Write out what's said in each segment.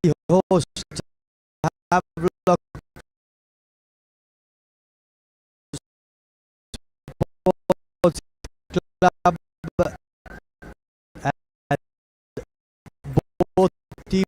host Havelock Sports Club at both team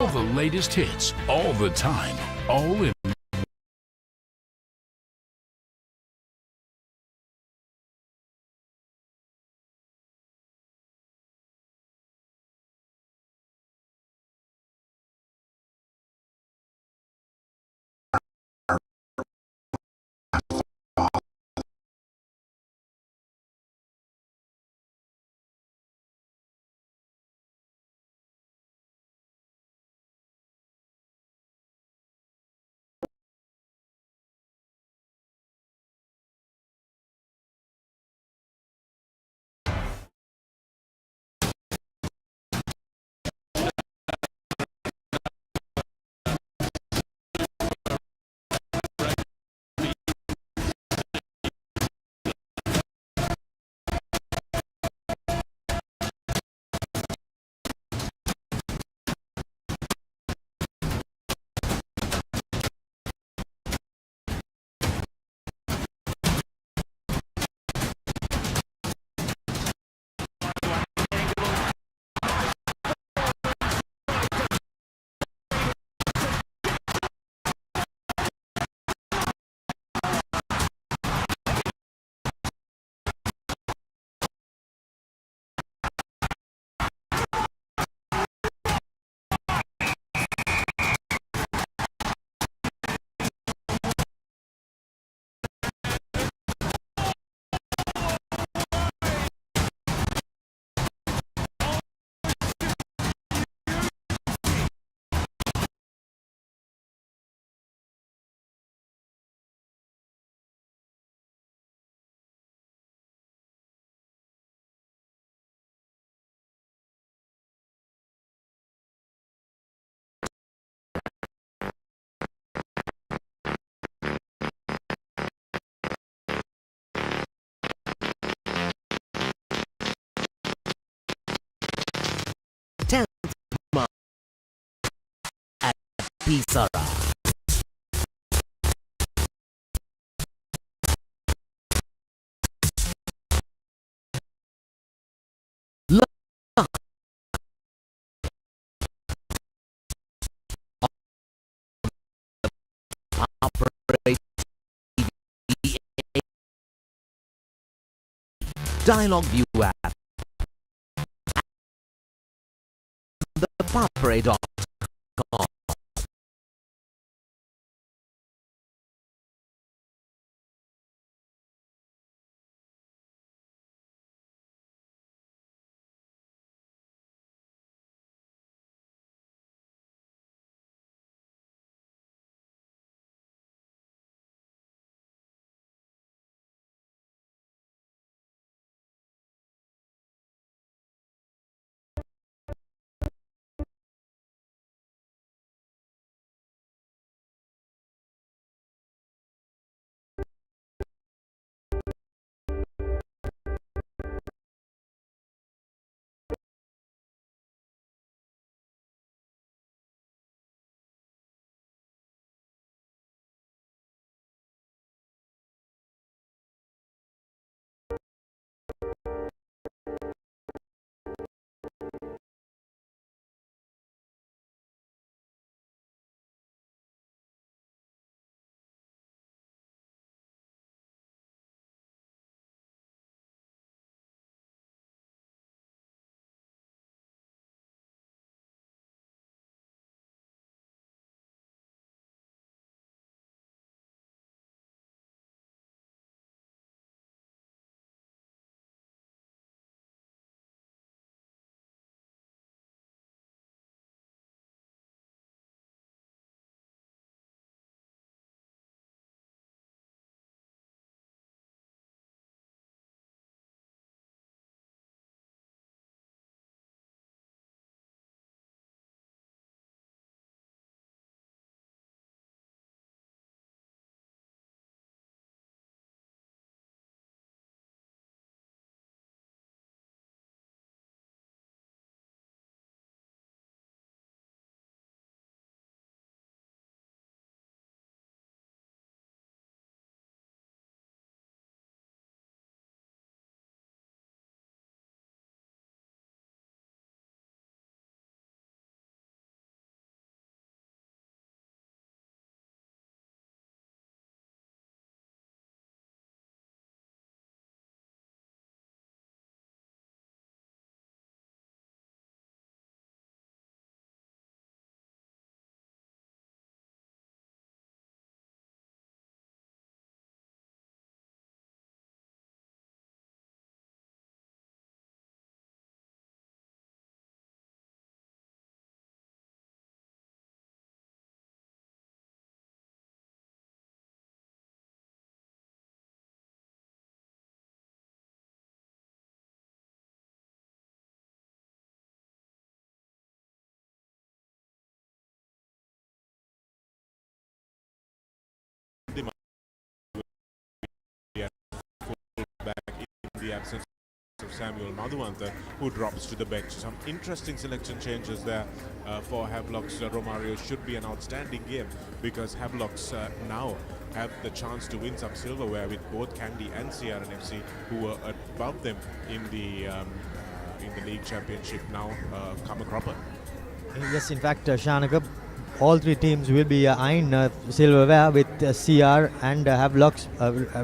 All the latest hits, all the time, all in Pisara. Papare TV, Dialog ViU app, ThePapare.com. The absence of Samuel Madhuwanta, who drops to the bench. Some interesting selection changes there for Havelock's. Romario should be an outstanding game because Havelock's now have the chance to win some silverware with both Kandy and CHN FC, who were above them in the league championship, now come a cropper. Yes, in fact, Shanaka, all three teams will be eyeing silverware with CR and Havelocks,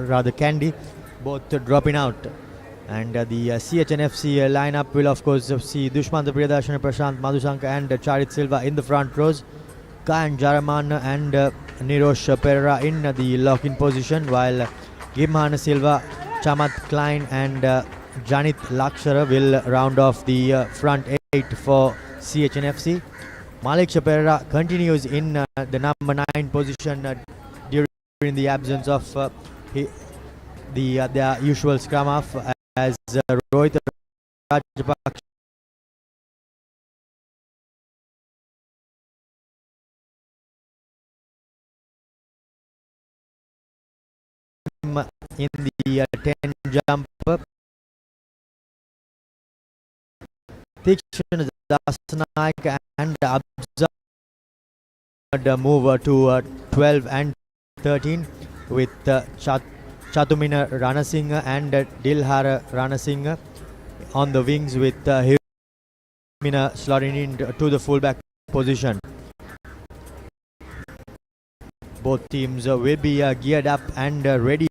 rather Kandy, both dropping out. And the CHN FC lineup will of course see Dushmanta Priyadarshana, Prashant Madhusanka and Charit Silva in the front rows. Kayan Jaraman and Nirosh Pereira in the lock-in position, while Gimhan Silva, Chamat Klein and Janit Lakshara will round off the front eight for CHN FC. Malik Pereira continues in the number 9 position during the absence of their usual scrum half, as Rohit Rajapaksa in the 10 jump. Tikshan Dasnaik and Abza move to 12 and 13 with Chatumina Ranasinghe and Dilhara Ranasinghe on the wings with Hirumina slotting in to the fullback position. Both teams will be geared up and ready.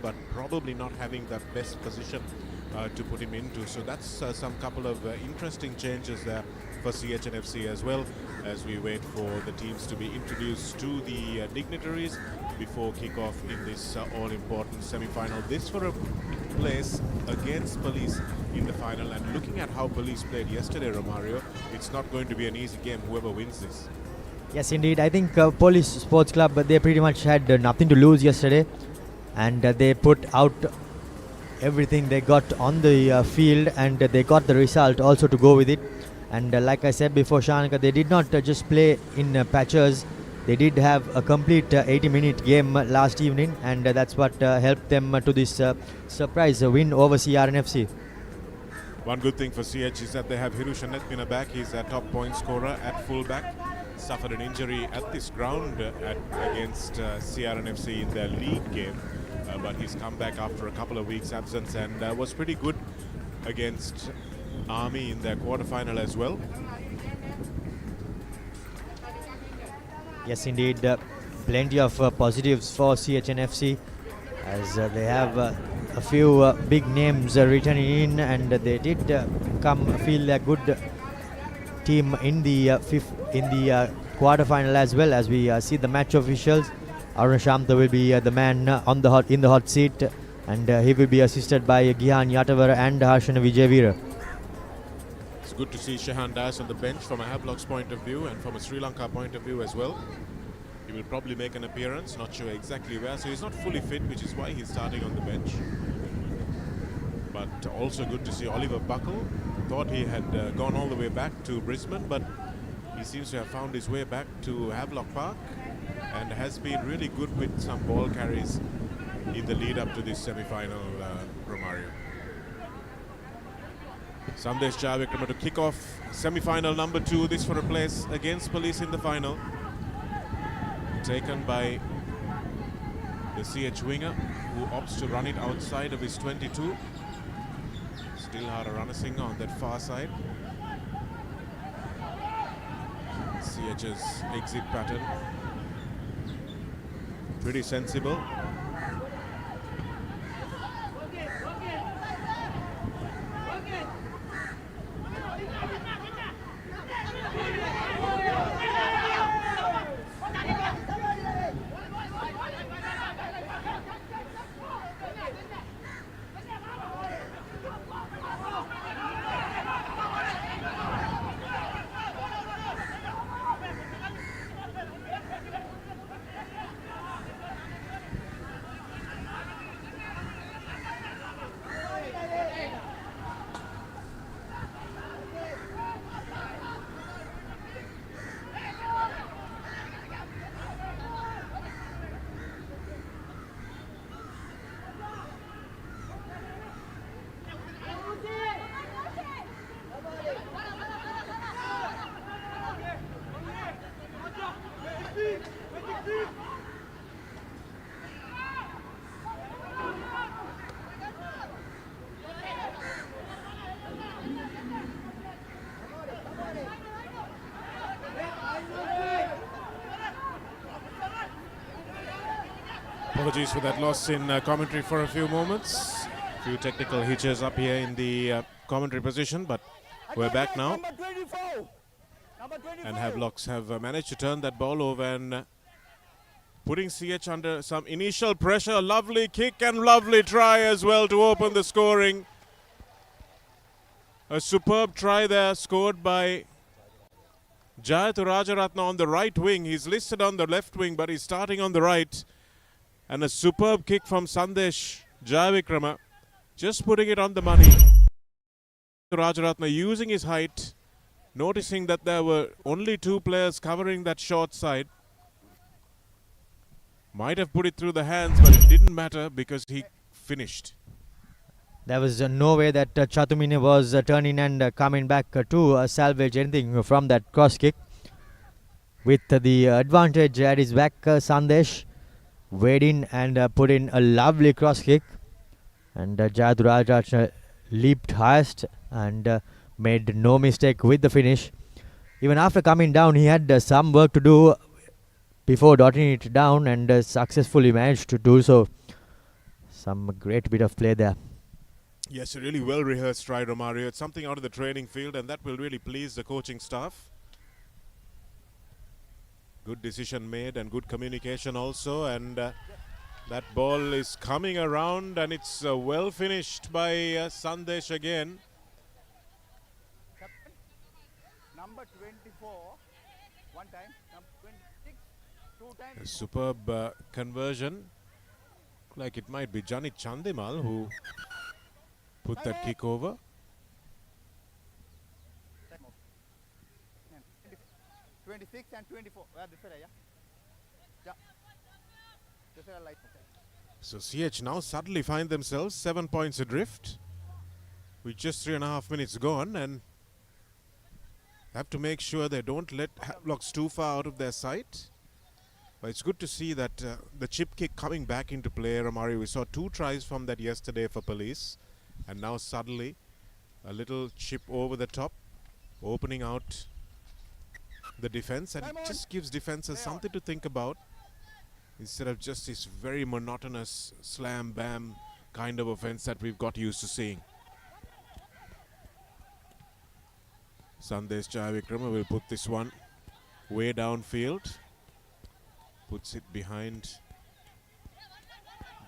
But probably not having the best position to put him into. So that's some couple of interesting changes there for CHN FC as well, as we wait for the teams to be introduced to the dignitaries before kick-off in this all-important semi-final. This for a place against Police in the final, and looking at how Police played yesterday, Romario, it's not going to be an easy game, whoever wins this. Yes, indeed. I think Police Sports Club, they pretty much had nothing to lose yesterday, and they put out everything they got on the field, and they got the result also to go with it. And like I said before, Shanaka, they did not just play in patches. They did have a complete 80-minute game last evening, and that's what helped them to this surprise win over CRN FC. One good thing for CH is that they have Hiru Shanetmina back. He's their top point scorer at fullback. Suffered an injury at this ground against CRN FC in their league game. But he's come back after a couple of weeks absence and was pretty good against Army in their quarterfinal as well. Yes, indeed, plenty of positives for CHN FC, as they have a few big names returning in, and they did feel a good team in the quarterfinal as well. As we see the match officials, Arun Shamta will be the man in the hot seat, and he will be assisted by Gihan Yatavara and Harshana Vijayveera. It's good to see Shehan Das on the bench from a Havelock's point of view and from a Sri Lanka point of view as well. He will probably make an appearance, not sure exactly where, so he's not fully fit, which is why he's starting on the bench. But also good to see Oliver Buckle. Thought he had gone all the way back to Brisbane, but he seems to have found his way back to Havelock Park and has been really good with some ball carries in the lead up to this semi-final, Romario. Sandesh Jayavikrama to kick off semi-final number 2. This for a place against Police in the final. Taken by the CH winger, who opts to run it outside of his 22. Still Hara Ranasinghe on that far side. CH's exit pattern pretty sensible. Apologies for that loss in commentary for a few moments. A few technical hitches up here in the commentary position, but we're back now. And Havelocks have managed to turn that ball over and putting CH under some initial pressure. Lovely kick and lovely try as well to open the scoring. A superb try there scored by Jayathu Rajaratna on the right wing. He's listed on the left wing, but he's starting on the right. And a superb kick from Sandesh Jayavikrama, just putting it on the money. Rajaratna using his height, noticing that there were only 2 players covering that short side. Might have put it through the hands, but it didn't matter because he finished. There was no way that Chatumine was turning and coming back to salvage anything from that cross kick. With the advantage at his back, Sandesh weighed in and put in a lovely cross kick. And Jayaduraj leaped highest and made no mistake with the finish. Even after coming down, he had some work to do before dotting it down and successfully managed to do so. Some great bit of play there. Yes, a really well rehearsed try, Romario. It's something out of the training field, and that will really please the coaching staff. Good decision made and good communication also, and that ball is coming around, and it's well finished by Sandesh again. Number 24, one time, number 26, two times. A superb conversion. Like it might be Janit Chandimal who put that kick over. 26 and 24. So CH now suddenly find themselves 7 points adrift with just 3.5 minutes gone, and have to make sure they don't let Havelocks too far out of their sight. But it's good to see that the chip kick coming back into play, Romario. We saw 2 tries from that yesterday for Police, and now suddenly a little chip over the top, opening out the defense, and it just gives defenses something to think about instead of just this very monotonous slam bam kind of offense that we've got used to seeing. Sandesh Jayavikrama will put this one way downfield, puts it behind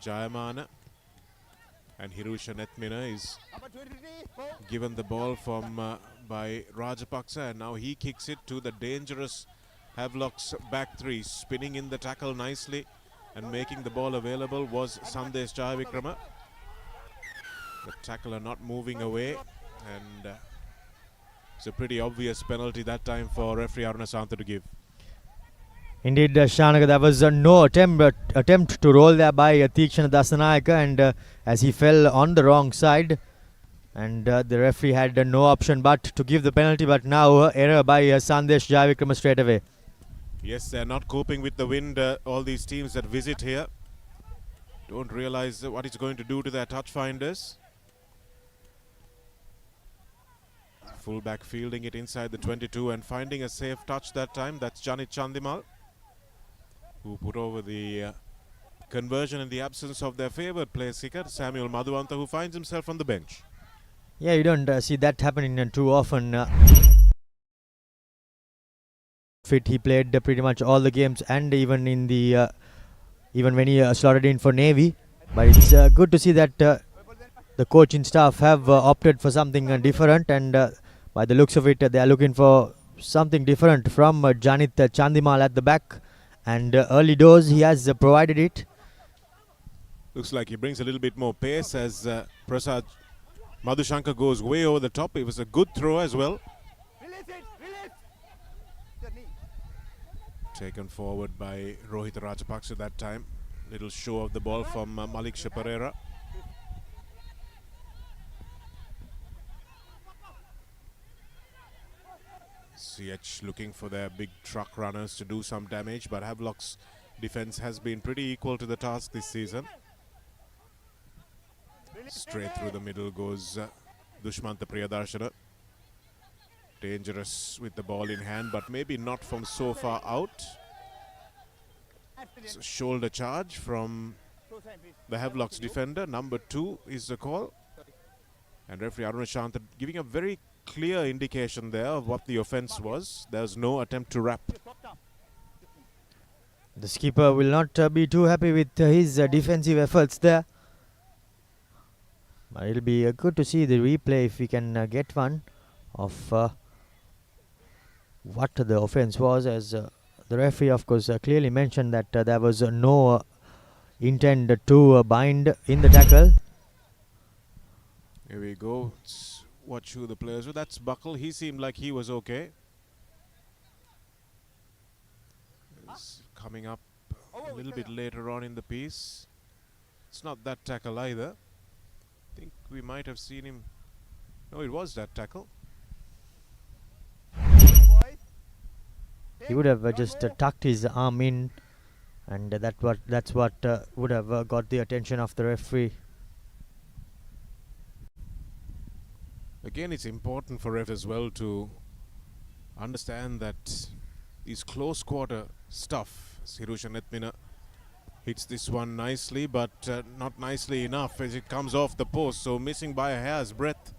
Jayamana, and Hirusha Netmina is given the ball from by Rajapaksa, and now he kicks it to the dangerous Havelock's back three. Spinning in the tackle nicely and making the ball available was Sandesh Jayavikrama. The tackler not moving away, and it's a pretty obvious penalty that time for referee Aruna Santha to give. Indeed, Shanaga, there was no attempt to roll there by Tikshana Dasanayaka, and as he fell on the wrong side, and the referee had no option but to give the penalty, but now error by Sandesh Jayavikrama straight away. Yes, they're not coping with the wind. All these teams that visit here don't realize what it's going to do to their touch finders. Fullback fielding it inside the 22 and finding a safe touch that time. That's Janit Chandimal, who put over the conversion in the absence of their favoured place kicker, Samuel Madhuanta, who finds himself on the bench. Yeah, you don't see that happening too often. He played pretty much all the games, and even in the even when he slotted in for Navy. But it's good to see that the coaching staff have opted for something different, and by the looks of it, they are looking for something different from Janit Chandimal at the back, and early doors he has provided it. Looks like he brings a little bit more pace as Prasad Madhushankar goes way over the top. It was a good throw as well. Taken forward by Rohit Rajapaksa that time. Little show of the ball from Malik Shaparera. CH looking for their big truck runners to do some damage, but Havelock's defense has been pretty equal to the task this season. Straight through the middle goes Dushmanta Priyadarshana. Dangerous with the ball in hand, but maybe not from so far out. It's a shoulder charge from the Havelock's defender. Number 2 is the call. And referee Aruna Santha giving a very clear indication there of what the offence was. There's no attempt to wrap. The skipper will not be too happy with his defensive efforts there. But it'll be good to see the replay if we can get one of what the offence was, as the referee of course clearly mentioned that there was no intent to bind in the tackle. Here we go. Let's watch who the players were. That's Buckle. He seemed like he was okay. It's coming up a little bit later on in the piece. It's not that tackle either. I think we might have seen him. No, it was that tackle. Boys. He would have just tucked his arm in, and that's what would have got the attention of the referee. Again, it's important for ref as well to understand that these close quarter stuff. Sirusha Netmina hits this one nicely, but not nicely enough as it comes off the post. So missing by a hair's breadth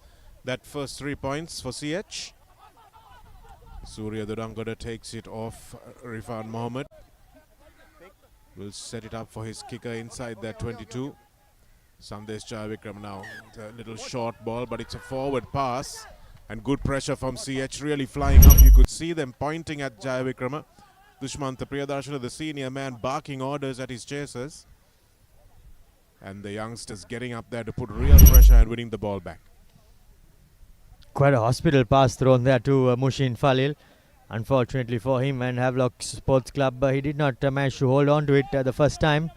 that first 3 points for CH. Surya Dudangoda takes it off Rifan Mohammed. Will set it up for his kicker inside that 22. Sandesh Jayavikram now. A little short ball, but it's a forward pass. And good pressure from CH, really flying up. You could see them pointing at Jayavikrama. Dushmantha Priyadarshana, the senior man, barking orders at his chasers. And the youngsters getting up there to put real pressure and winning the ball back. Quite a hospital pass thrown there to Mushin Falil. Unfortunately for him and Havelock Sports Club, he did not manage to hold on to it the first time.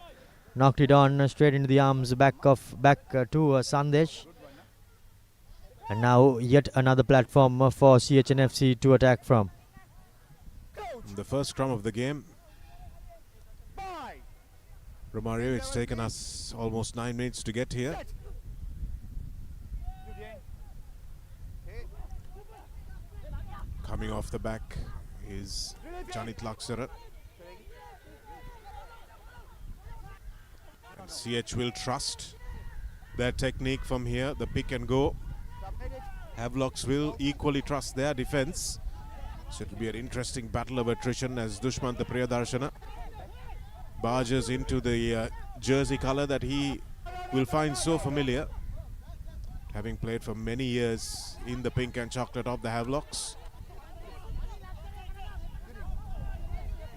Knocked it on straight into the arms back to Sandesh. And now yet another platform for CHN FC to attack from. The first scrum of the game. Romario, it's taken us almost 9 minutes to get here. Coming off the back is Janit Laksara. And CH will trust their technique from here, the pick and go. Havelocks will equally trust their defense. So it will be an interesting battle of attrition as Dushmantha Priyadarshana barges into the jersey color that he will find so familiar, having played for many years in the pink and chocolate of the Havelocks.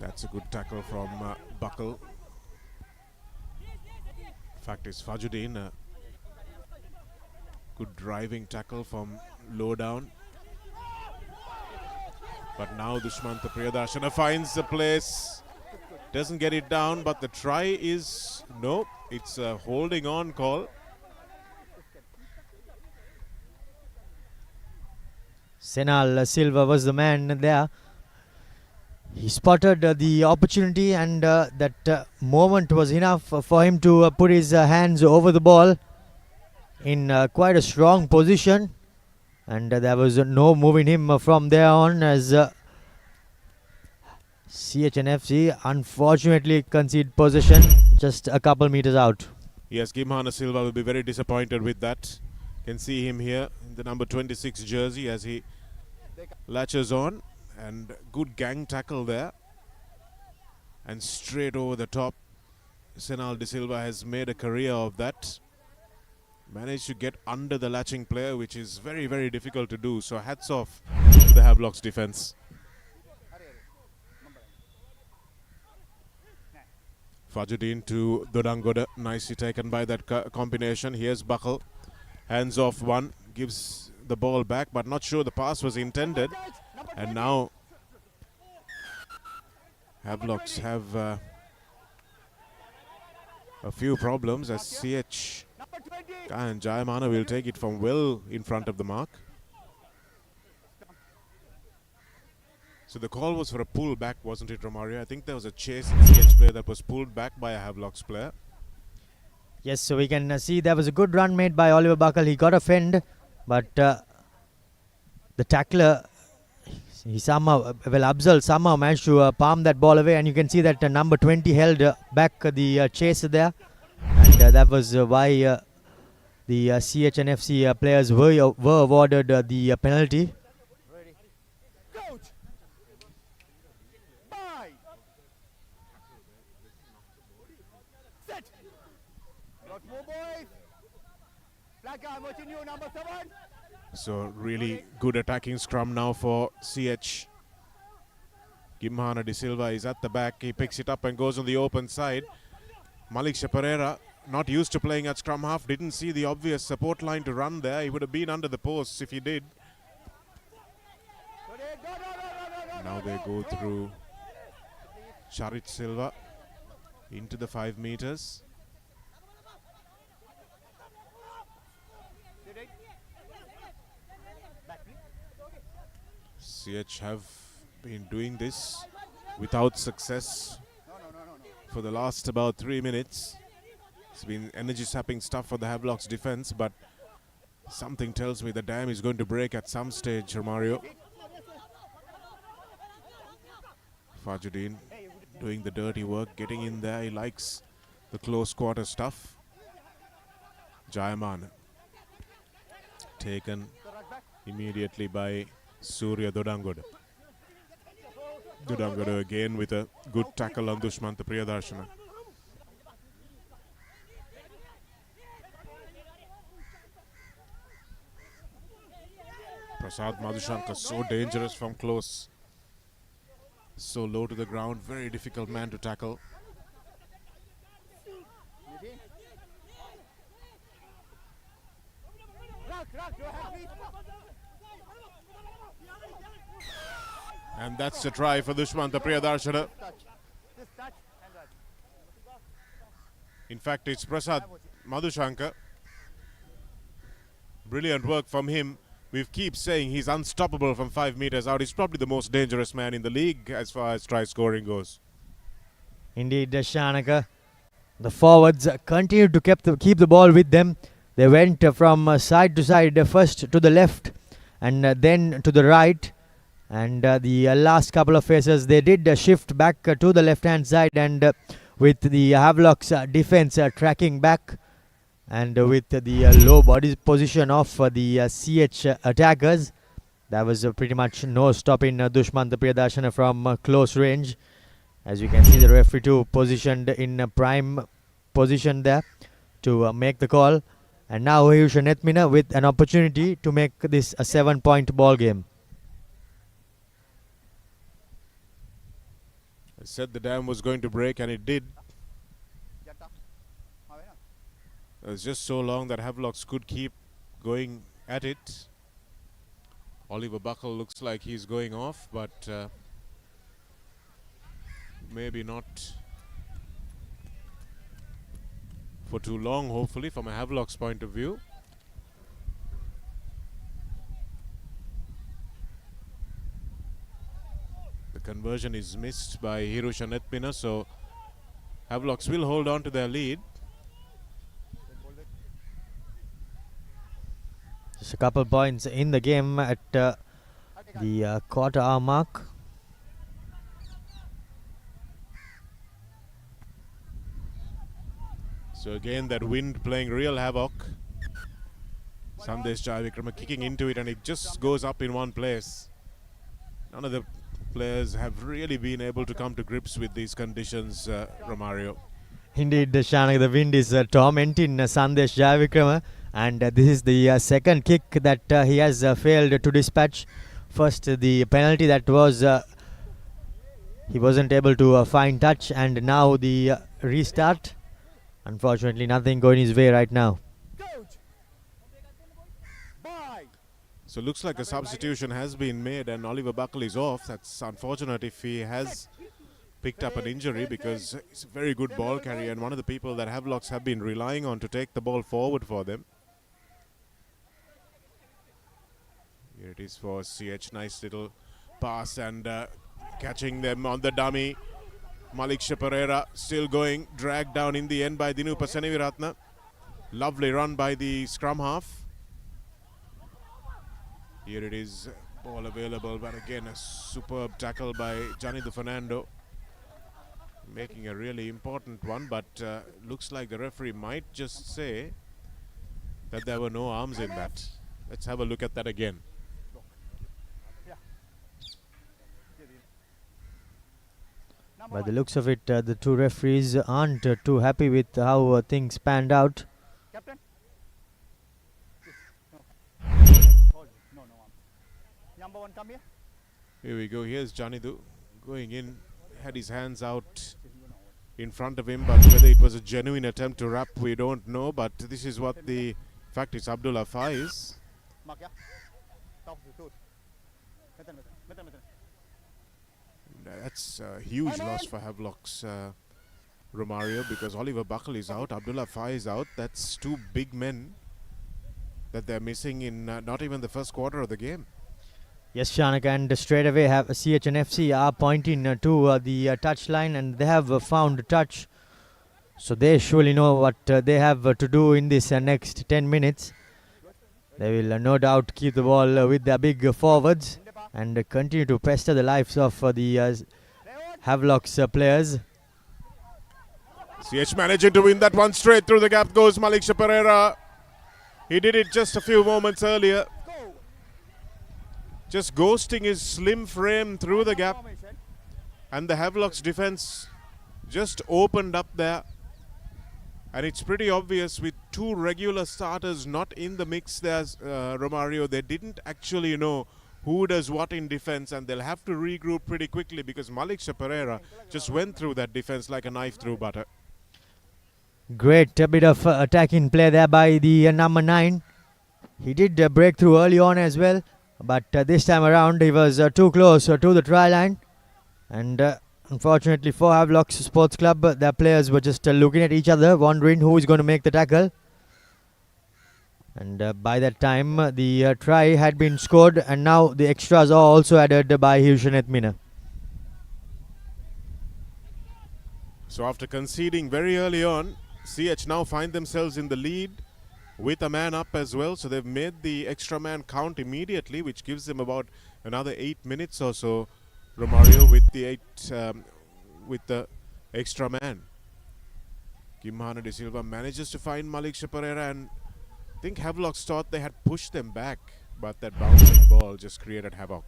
That's a good tackle from Buckle. In fact, it's Fajuddin. Good driving tackle from low down. But now Dushmantha Priyadarshana finds the place. Doesn't get it down, but the try is no. It's a holding on call. Senal Silva was the man there. He spotted the opportunity, and that moment was enough for him to put his hands over the ball in quite a strong position, and there was no moving him from there on as CHN FC unfortunately concede possession just a couple meters out. Yes, Gimhana Silva will be very disappointed with that. Can see him here in the number 26 jersey as he latches on, and good gang tackle there and straight over the top. Senal De Silva has made a career of that. Managed to get under the latching player, which is very, very difficult to do. So hats off to the Havelock's defense. Fajuddin to Dudangoda. Nicely taken by that combination. Here's Buckle. Hands off one. Gives the ball back, but not sure the pass was intended. And now Havelocks have a few problems as CH and Jayamana will take it from well in front of the mark. So the call was for a pull back, wasn't it, Romario? I think there was a chase in CH player that was pulled back by a Havelocks player. Yes, so we can see there was a good run made by Oliver Buckle. He got a fend, but the tackler, he somehow, Abzal somehow managed to palm that ball away, and you can see that number 20 held back the chase there, and that was why the CHN FC players were awarded the penalty. Ready. Coach. Bye. Set. Lots more boys. Black guy watching you, number 7. So really good attacking scrum now for CH. Gimhana De Silva is at the back. He picks it up and goes on the open side. Malik Pereira, not used to playing at scrum half, didn't see the obvious support line to run there. He would have been under the posts if he did. Now they go through Charit Silva into the 5 meters. CH have been doing this without success for the last about 3 minutes. It's been energy-sapping stuff for the Havelock's defense, but something tells me the dam is going to break at some stage, Romario. Fajuddin doing the dirty work, getting in there. He likes the close quarter stuff. Jayaman taken immediately by Surya Dodangoda. Dodangoda again with a good tackle on Dushmantha Priyadarshana. Prasad Madhushankar, so dangerous from close. So low to the ground, very difficult man to tackle. And that's the try for Dushmantha Priyadarshana. In fact, it's Prasad Madhushankar. Brilliant work from him. We keep saying he's unstoppable from 5 meters out. He's probably the most dangerous man in the league as far as try scoring goes. Indeed, Shanaka. The forwards continued to keep the ball with them. They went from side to side, first to the left and then to the right. And the last couple of phases, they did shift back to the left-hand side, and with the Havelock's defense tracking back, and with the low body position of the CH attackers, there was pretty much no stopping Dushmantha Priyadarshana from close range. As you can see, the referee too positioned in a prime position there to make the call. And now Ayusha Nethmina with an opportunity to make this a 7-point ball game. I said the dam was going to break, and it did. It was just so long that Havelocks could keep going at it. Oliver Buckle looks like he's going off, but maybe not for too long, hopefully, from a Havelock's point of view. The conversion is missed by Hirusha Nethmina, so Havelocks will hold on to their lead. Just a couple points in the game at the quarter hour mark. So again, that wind playing real havoc. Sandesh Jayavikrama kicking into it, and it just goes up in one place. None of the players have really been able to come to grips with these conditions, Romario. Indeed, Shanak, the wind is tormenting Sandesh Jayavikrama, and this is the second kick that he has failed to dispatch. First, the penalty that was he wasn't able to find touch, and now the restart. Unfortunately, nothing going his way right now. So looks like a substitution has been made, and Oliver Buckle is off. That's unfortunate if he has picked up an injury, because he's a very good ball carrier and one of the people that Havelocks have been relying on to take the ball forward for them. Here it is for CH. Nice little pass, and catching them on the dummy. Maliksha Pereira still going, dragged down in the end by Dinupa Seneviratna. Lovely run by the scrum half. Here it is, ball available, but again a superb tackle by Janidu Fernando. Making a really important one, but looks like the referee might just say that there were no arms in that. Let's have a look at that again. By the looks of it, the two referees aren't too happy with how things panned out. Captain? No arms. Number one, come here. Here we go. Here's Janidu going in, had his hands out in front of him, but whether it was a genuine attempt to wrap, we don't know. But this is what the fact is. Abdullah Faiz. That's a huge loss for Havelocks, Romario, because Oliver Buckle is out, Abdullah Faiz is out. That's two big men that they're missing in not even the first quarter of the game. Yes, Shanak, and straight away have CHN FC are pointing to the touch line, and they have found touch. So they surely know what they have to do in this next 10 minutes. They will no doubt keep the ball with their big forwards and continue to pester the lives of the Havelock's players. CH managing to win that one straight through the gap goes Malik Papare. He did it just a few moments earlier. Just ghosting his slim frame through the gap. And the Havelock's defense just opened up there. And it's pretty obvious with two regular starters not in the mix there, Romario. They didn't actually know who does what in defense, and they'll have to regroup pretty quickly because Malik Papare just went through that defense like a knife through butter. Great bit of attacking play there by the number 9. He did break through early on as well, but this time around he was too close to the try line. And unfortunately for Havelock Sports Club, their players were just looking at each other, wondering who is going to make the tackle. And by that time, the try had been scored, and now the extras are also added by Hushan Ethmina. So after conceding very early on, CH now find themselves in the lead with a man up as well. So they've made the extra man count immediately, which gives them about another 8 minutes or so. Romario with the extra man. Kimhana De Silva manages to find Malik Papare, and I think Havelock thought they had pushed them back, but that bouncing ball just created havoc.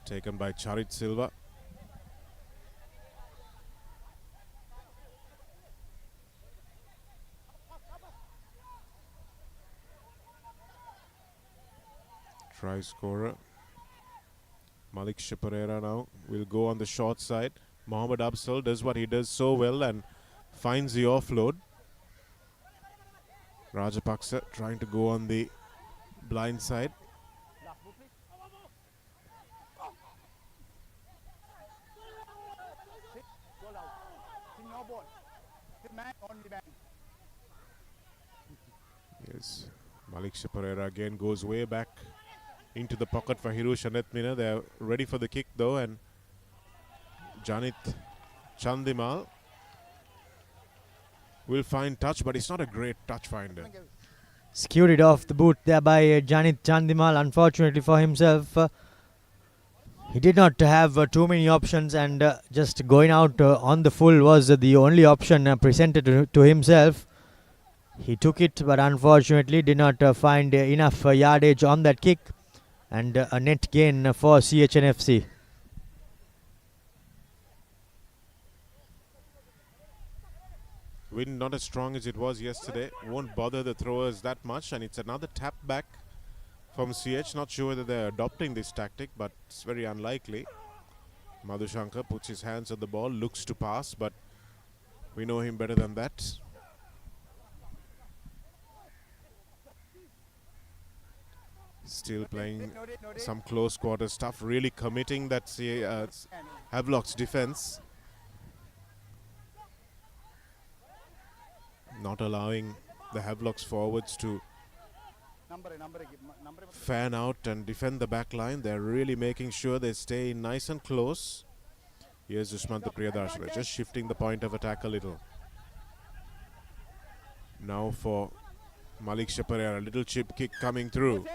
Taken by Charit Silva. Try scorer. Malik Papare now will go on the short side. Mohammad Absal does what he does so well and finds the offload. Rajapaksa trying to go on the blind side. Yes, Malik Papare again goes way back into the pocket for Hirushan Ethmina. They're ready for the kick though, and Janit Chandimal will find touch, but it's not a great touch finder. Skewed it off the boot there by Janit Chandimal. Unfortunately for himself, he did not have too many options, and just going out on the full was the only option presented to himself. He took it, but unfortunately did not find enough yardage on that kick, and a net gain for CHN FC. Wind not as strong as it was yesterday. Won't bother the throwers that much, and it's another tap back from CH. Not sure whether they're adopting this tactic, but it's very unlikely. Madhushankar puts his hands on the ball, looks to pass, but we know him better than that. Still playing some close quarter stuff, really committing that Havelock's defense. Not allowing the Havelock's forwards to fan out and defend the back line. They're really making sure they stay nice and close. Here's Dushmantha Priyadarshana just shifting the point of attack a little. Now for Malik Papare, a little chip kick coming through.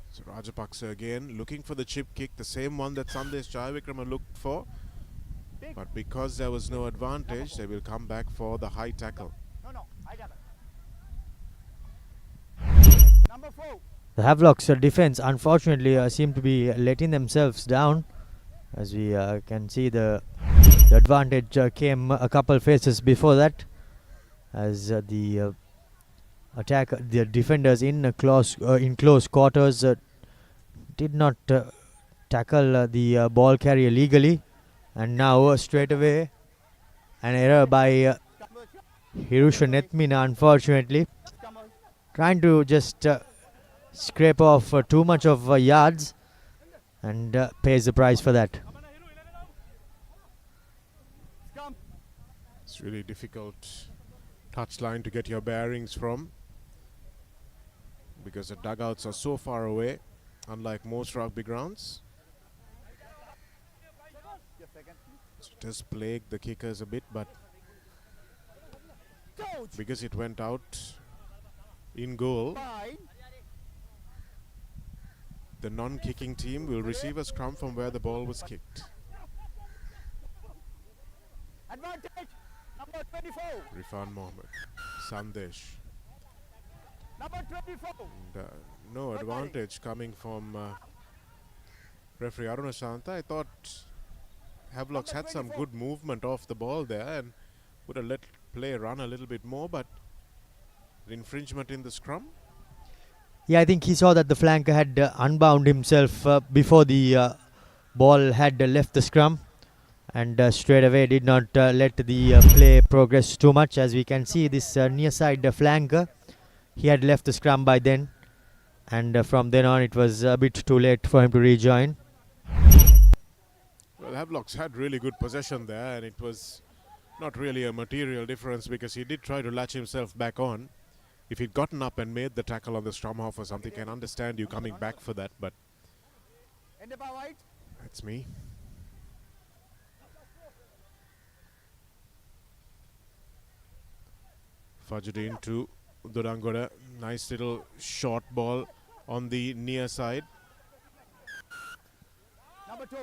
So Rajapaksa again looking for the chip kick, the same one that Sandesh Jayavikrama looked for. But because there was no advantage, they will come back for the high tackle. The Havelock's defense unfortunately seem to be letting themselves down. As we can see, the advantage came a couple phases before that, as the defenders in close quarters did not tackle the ball carrier legally, and now straight away an error by Hirushan Ethmina, unfortunately, trying to just scrape off too much of yards, and pays the price for that. It's really difficult touchline to get your bearings from because the dugouts are so far away, unlike most rugby grounds. It does plague the kickers a bit, but because it went out in goal, the non-kicking team will receive a scrum from where the ball was kicked. Advantage, number 24. Rifan Mohammed, Sandesh. Number 24. And, no advantage coming from referee Aruna Shanta. I thought Havelock's had some good movement off the ball there and would have let play run a little bit more, but infringement in the scrum. Yeah, I think he saw that the flanker had unbound himself before the ball had left the scrum, and straight away did not let the play progress too much. As we can see, this near side flanker, he had left the scrum by then, and from then on it was a bit too late for him to rejoin. Well, Havelock's had really good possession there, and it was not really a material difference because he did try to latch himself back on. If he'd gotten up and made the tackle on the scrum half or something, I can understand you coming back for that, but that's me. Fajuddin to Durangoda. Nice little short ball on the near side.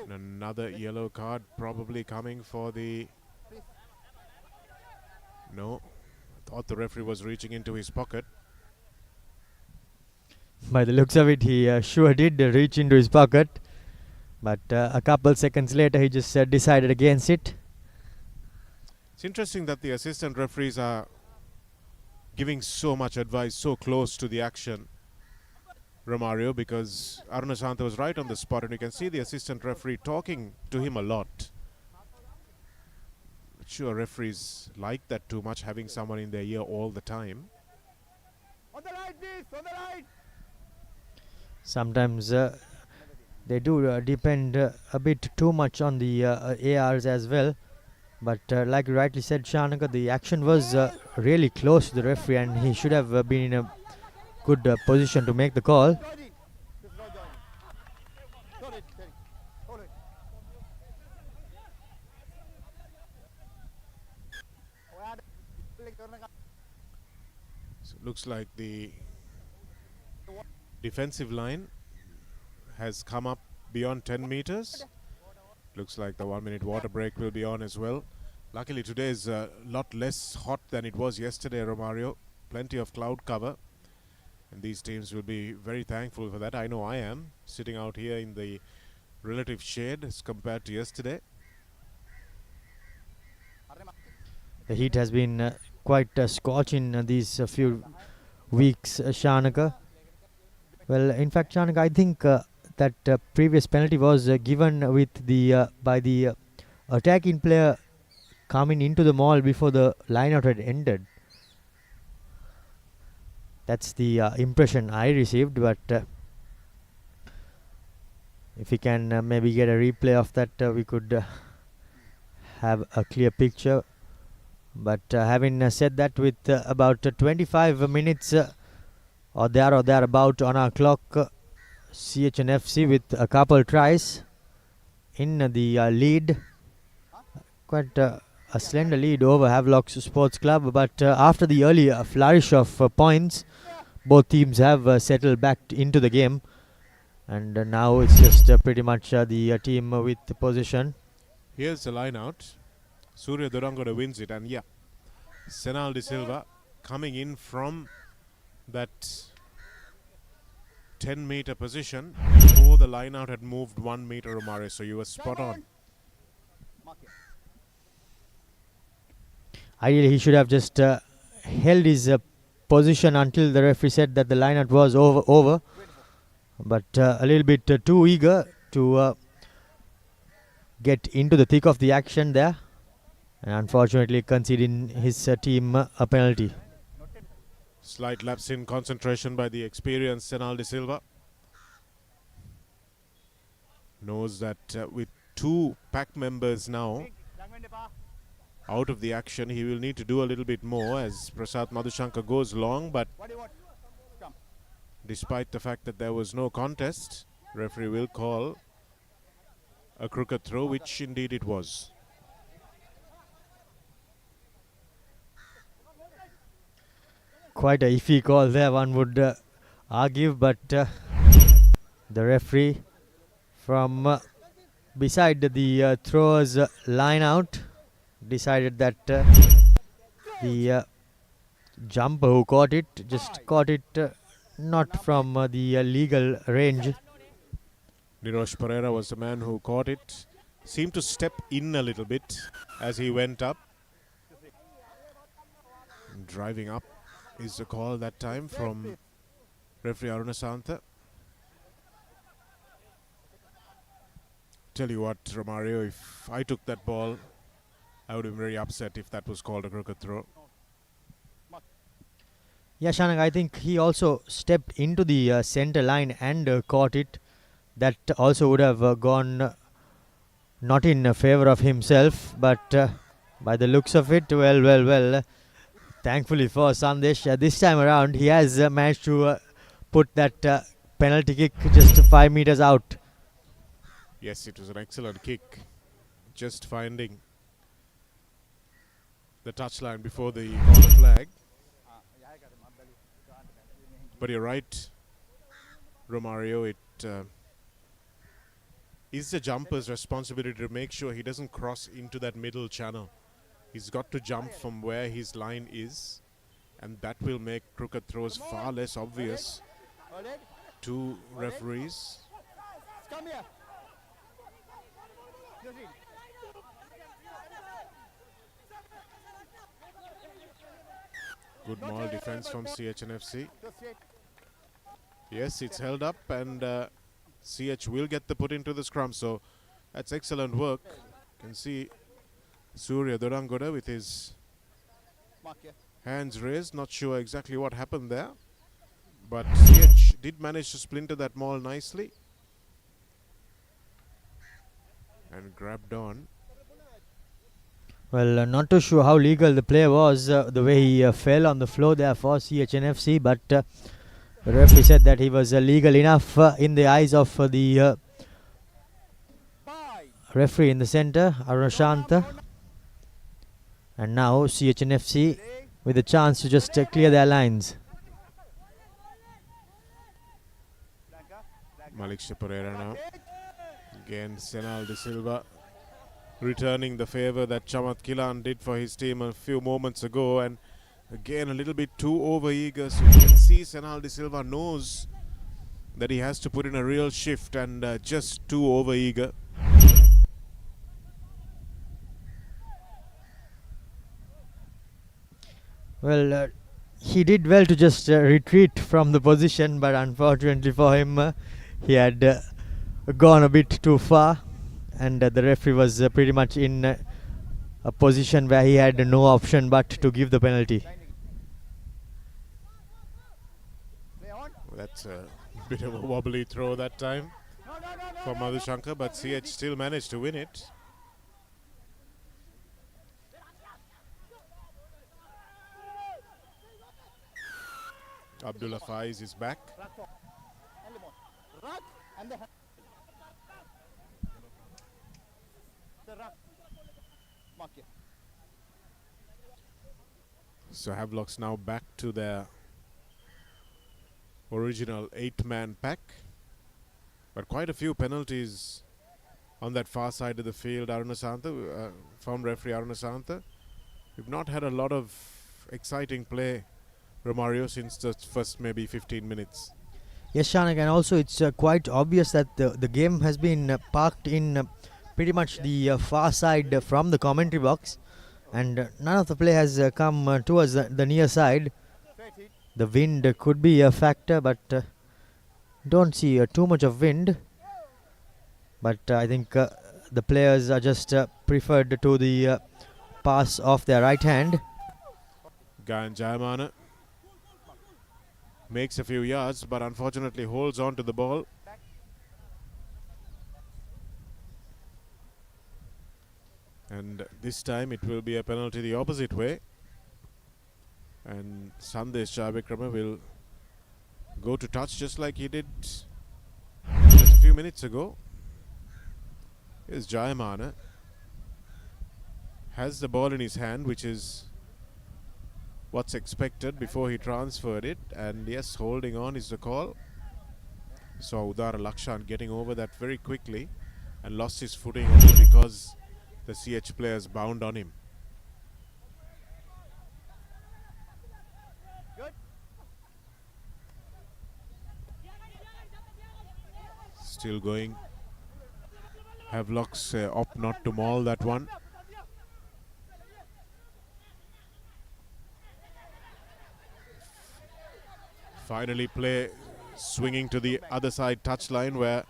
And another yellow card probably coming for the... No. Thought the referee was reaching into his pocket. By the looks of it, he sure did reach into his pocket. But a couple seconds later, he just decided against it. It's interesting that the assistant referees are giving so much advice so close to the action, Romario, because Aruna Shanta was right on the spot, and you can see the assistant referee talking to him a lot. Sure, referees like that too much, having someone in their ear all the time. On the right, please, on the right. Sometimes they do depend a bit too much on the ARs as well. But like you rightly said, Shanaka, the action was really close to the referee, and he should have been in a good position to make the call. So it looks like the defensive line has come up beyond 10 meters. Looks like the 1 minute water break will be on as well. Luckily today is a lot less hot than it was yesterday, Romario. Plenty of cloud cover, and these teams will be very thankful for that. I know I am, sitting out here in the relative shade as compared to yesterday. The heat has been quite scorching these few weeks, Shanaka. Well, in fact, Shanaka, I think that previous penalty was given with the by the attacking player coming into the maul before the lineout had ended. That's the impression I received, but if we can maybe get a replay of that, we could have a clear picture. But having said that, with about 25 minutes or thereabout on our clock, CHN FC with a couple tries in the lead, quite a slender lead over Havelock Sports Club. But after the early flourish of points, both teams have settled back into the game, and now it's just pretty much the team with the possession. Here's the line out. Surya Durangoda wins it, and yeah, Senal De Silva coming in from that 10-meter position before the line out had moved 1 meter, Omare, so you were spot on. Ideally, he should have just held his position until the referee said that the line out was over. But a little bit too eager to get into the thick of the action there, and unfortunately conceding his team a penalty. Slight lapse in concentration by the experienced Senal De Silva. Knows that with two pack members now, out of the action. He will need to do a little bit more as Prasad Madhushankar goes long, but What do you want? Come. despite the fact that there was no contest, referee will call a crooked throw, which indeed it was. Quite a iffy call there, one would argue, but the referee from beside the thrower's line out decided that the jumper who caught it just caught it not from the legal range. Nirosh Pereira was the man who caught it. Seemed to step in a little bit as he went up. Driving up is the call that time from referee Arunasantha. Tell you what, Romario, if I took that ball, I would have been very upset if that was called a crooked throw. Yeah, Shanak, I think he also stepped into the center line and caught it. That also would have gone not in favor of himself, but by the looks of it, well. Thankfully for Sandesh, this time around he has managed to put that penalty kick just 5 meters out. Yes, it was an excellent kick. Just finding the touchline before the corner flag. But you're right, Romario, it is the jumper's responsibility to make sure he doesn't cross into that middle channel. He's got to jump from where his line is, and that will make crooked throws far less obvious to referees. Come here. Good maul defense from CHN FC. Yes, it's held up, and CH will get the put into the scrum, so that's excellent work. You can see Surya Dorangoda with his hands raised, not sure exactly what happened there, but CH did manage to splinter that maul nicely and grabbed on. Well, not too sure how legal the play was, the way he fell on the floor there for CHN FC, but the referee said that he was legal enough in the eyes of the referee in the center, Arunashanta. And now CHN FC with a chance to just clear their lines. Malik Pereira now. Again, Senal De Silva returning the favor that Chamat Kilan did for his team a few moments ago, and again a little bit too overeager. So you can see Senal De Silva knows that he has to put in a real shift, and just too overeager. Well, he did well to just retreat from the position, but unfortunately for him, he had gone a bit too far, and the referee was pretty much in a position where he had no option but to give the penalty. That's a bit of a wobbly throw that time for Madhushankar, but CH still managed to win it. Abdullah Faiz is back. So Havelock's now back to their original 8-man pack, but quite a few penalties on that far side of the field. Arunasantha, from referee Arunasantha. We've not had a lot of exciting play, Romario, since the first maybe 15 minutes. Yes, Shanak, and also it's quite obvious that the game has been parked in pretty much the far side from the commentary box, and none of the play has come towards the near side. The wind could be a factor, but don't see too much of wind. But I think the players are just preferred to the pass of their right hand. Gayan Jayamana makes a few yards, but unfortunately holds on to the ball. And this time it will be a penalty the opposite way. And Sandesh Jayavikrama will go to touch just like he did just a few minutes ago. Here's Jayamana. Has the ball in his hand, which is what's expected before he transferred it. And yes, holding on is the call. So Udara Lakshan getting over that very quickly and lost his footing only because the CH players bound on him. Good. Still going. Havelock's opt not to maul that one. Finally play swinging to the other side touchline where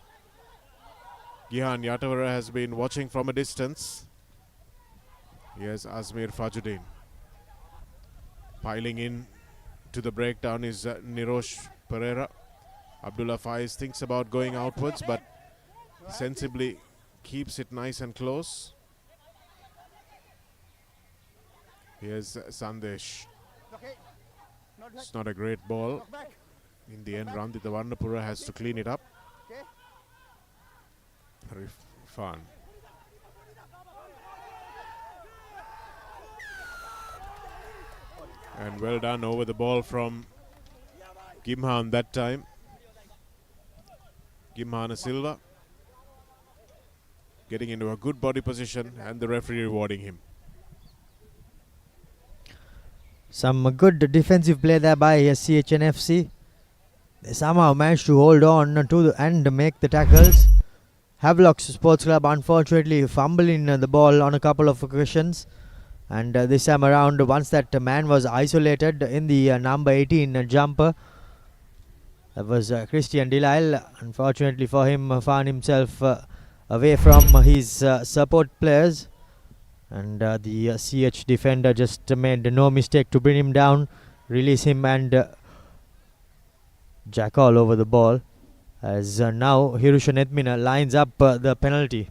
Gihan Yatavara has been watching from a distance. Here's Azmir Fajuddin. Piling in to the breakdown is Nirosh Pereira. Abdullah Faiz thinks about going outwards but sensibly keeps it nice and close. Here's Sandesh. Okay. Not back. It's not a great ball. Knock back. In the end, Randita Varnapura has to clean it up. Okay. Irfan. And well done over the ball from Gimhan that time. Gimhana Silva getting into a good body position and the referee rewarding him. Some good defensive play there by CHN FC. They somehow managed to hold on to and make the tackles. Havelock Sports Club unfortunately fumbling the ball on a couple of occasions. And this time around, once that man was isolated in the number 18 jumper, that was Christian Delisle. Unfortunately for him, found himself away from his support players. And the CH defender just made no mistake to bring him down, release him and jack all over the ball. As now Hirusha Netmina lines up the penalty.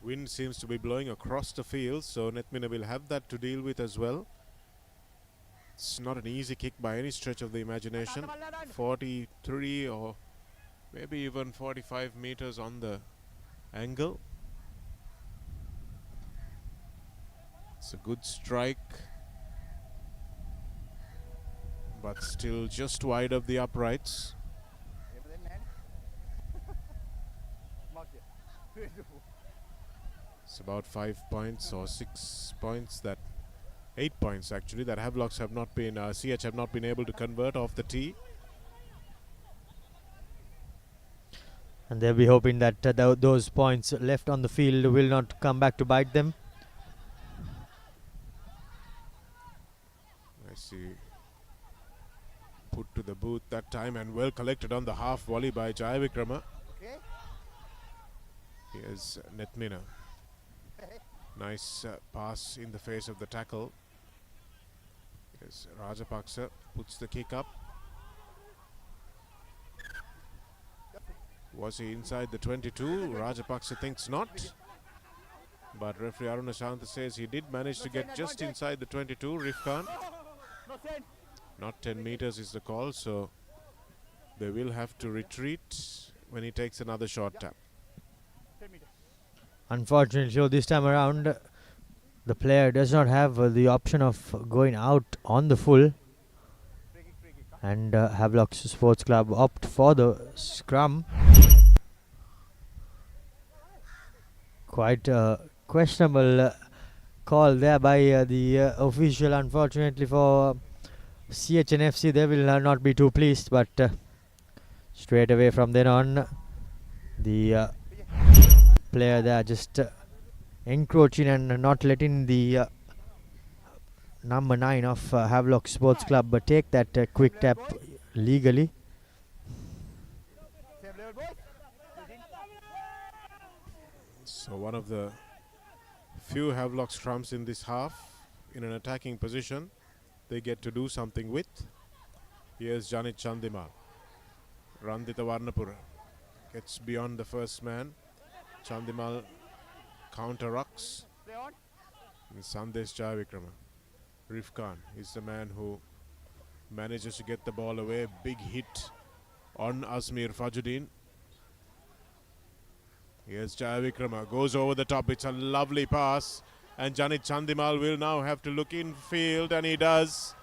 Wind seems to be blowing across the field, so Netmina will have that to deal with as well. It's not an easy kick by any stretch of the imagination. 43 or maybe even 45 meters on the angle. It's a good strike, but still just wide of the uprights. It's about 5 points or 6 points, 8 points actually, that Havelocks have not been, CH have not been able to convert off the tee. And they'll be hoping that those points left on the field will not come back to bite them. I see. Put to the booth that time and well collected on the half volley by Jayavikrama. Okay. Here's Netmina. Nice pass in the face of the tackle. Yes, Rajapaksa puts the kick up. Was he inside the 22? Rajapaksa thinks not. But referee Aruna Shanta says he did manage to get just inside the 22. Rifkan. Not 10 meters is the call, so they will have to retreat when he takes another short tap. Unfortunately, so this time around, the player does not have the option of going out on the full. And Havelock Sports Club opt for the scrum. Quite a questionable call there by the official. Unfortunately for CHN FC, they will not be too pleased, but straight away from then on, the player there just encroaching and not letting the number 9 of Havelock Sports Club take that quick tap legally. So one of the few Havelock scrums in this half in an attacking position they get to do something with. Here's Janit Chandima. Randita Varnapura. gets beyond the first man. Chandimal counter-rucks. Play on. And Sandesh Jayavikrama. Rifkan is the man who manages to get the ball away. Big hit on Asmir Fajuddin. Here's Jayavikrama, goes over the top. It's a lovely pass. And Janit Chandimal will now have to look in field, and he does.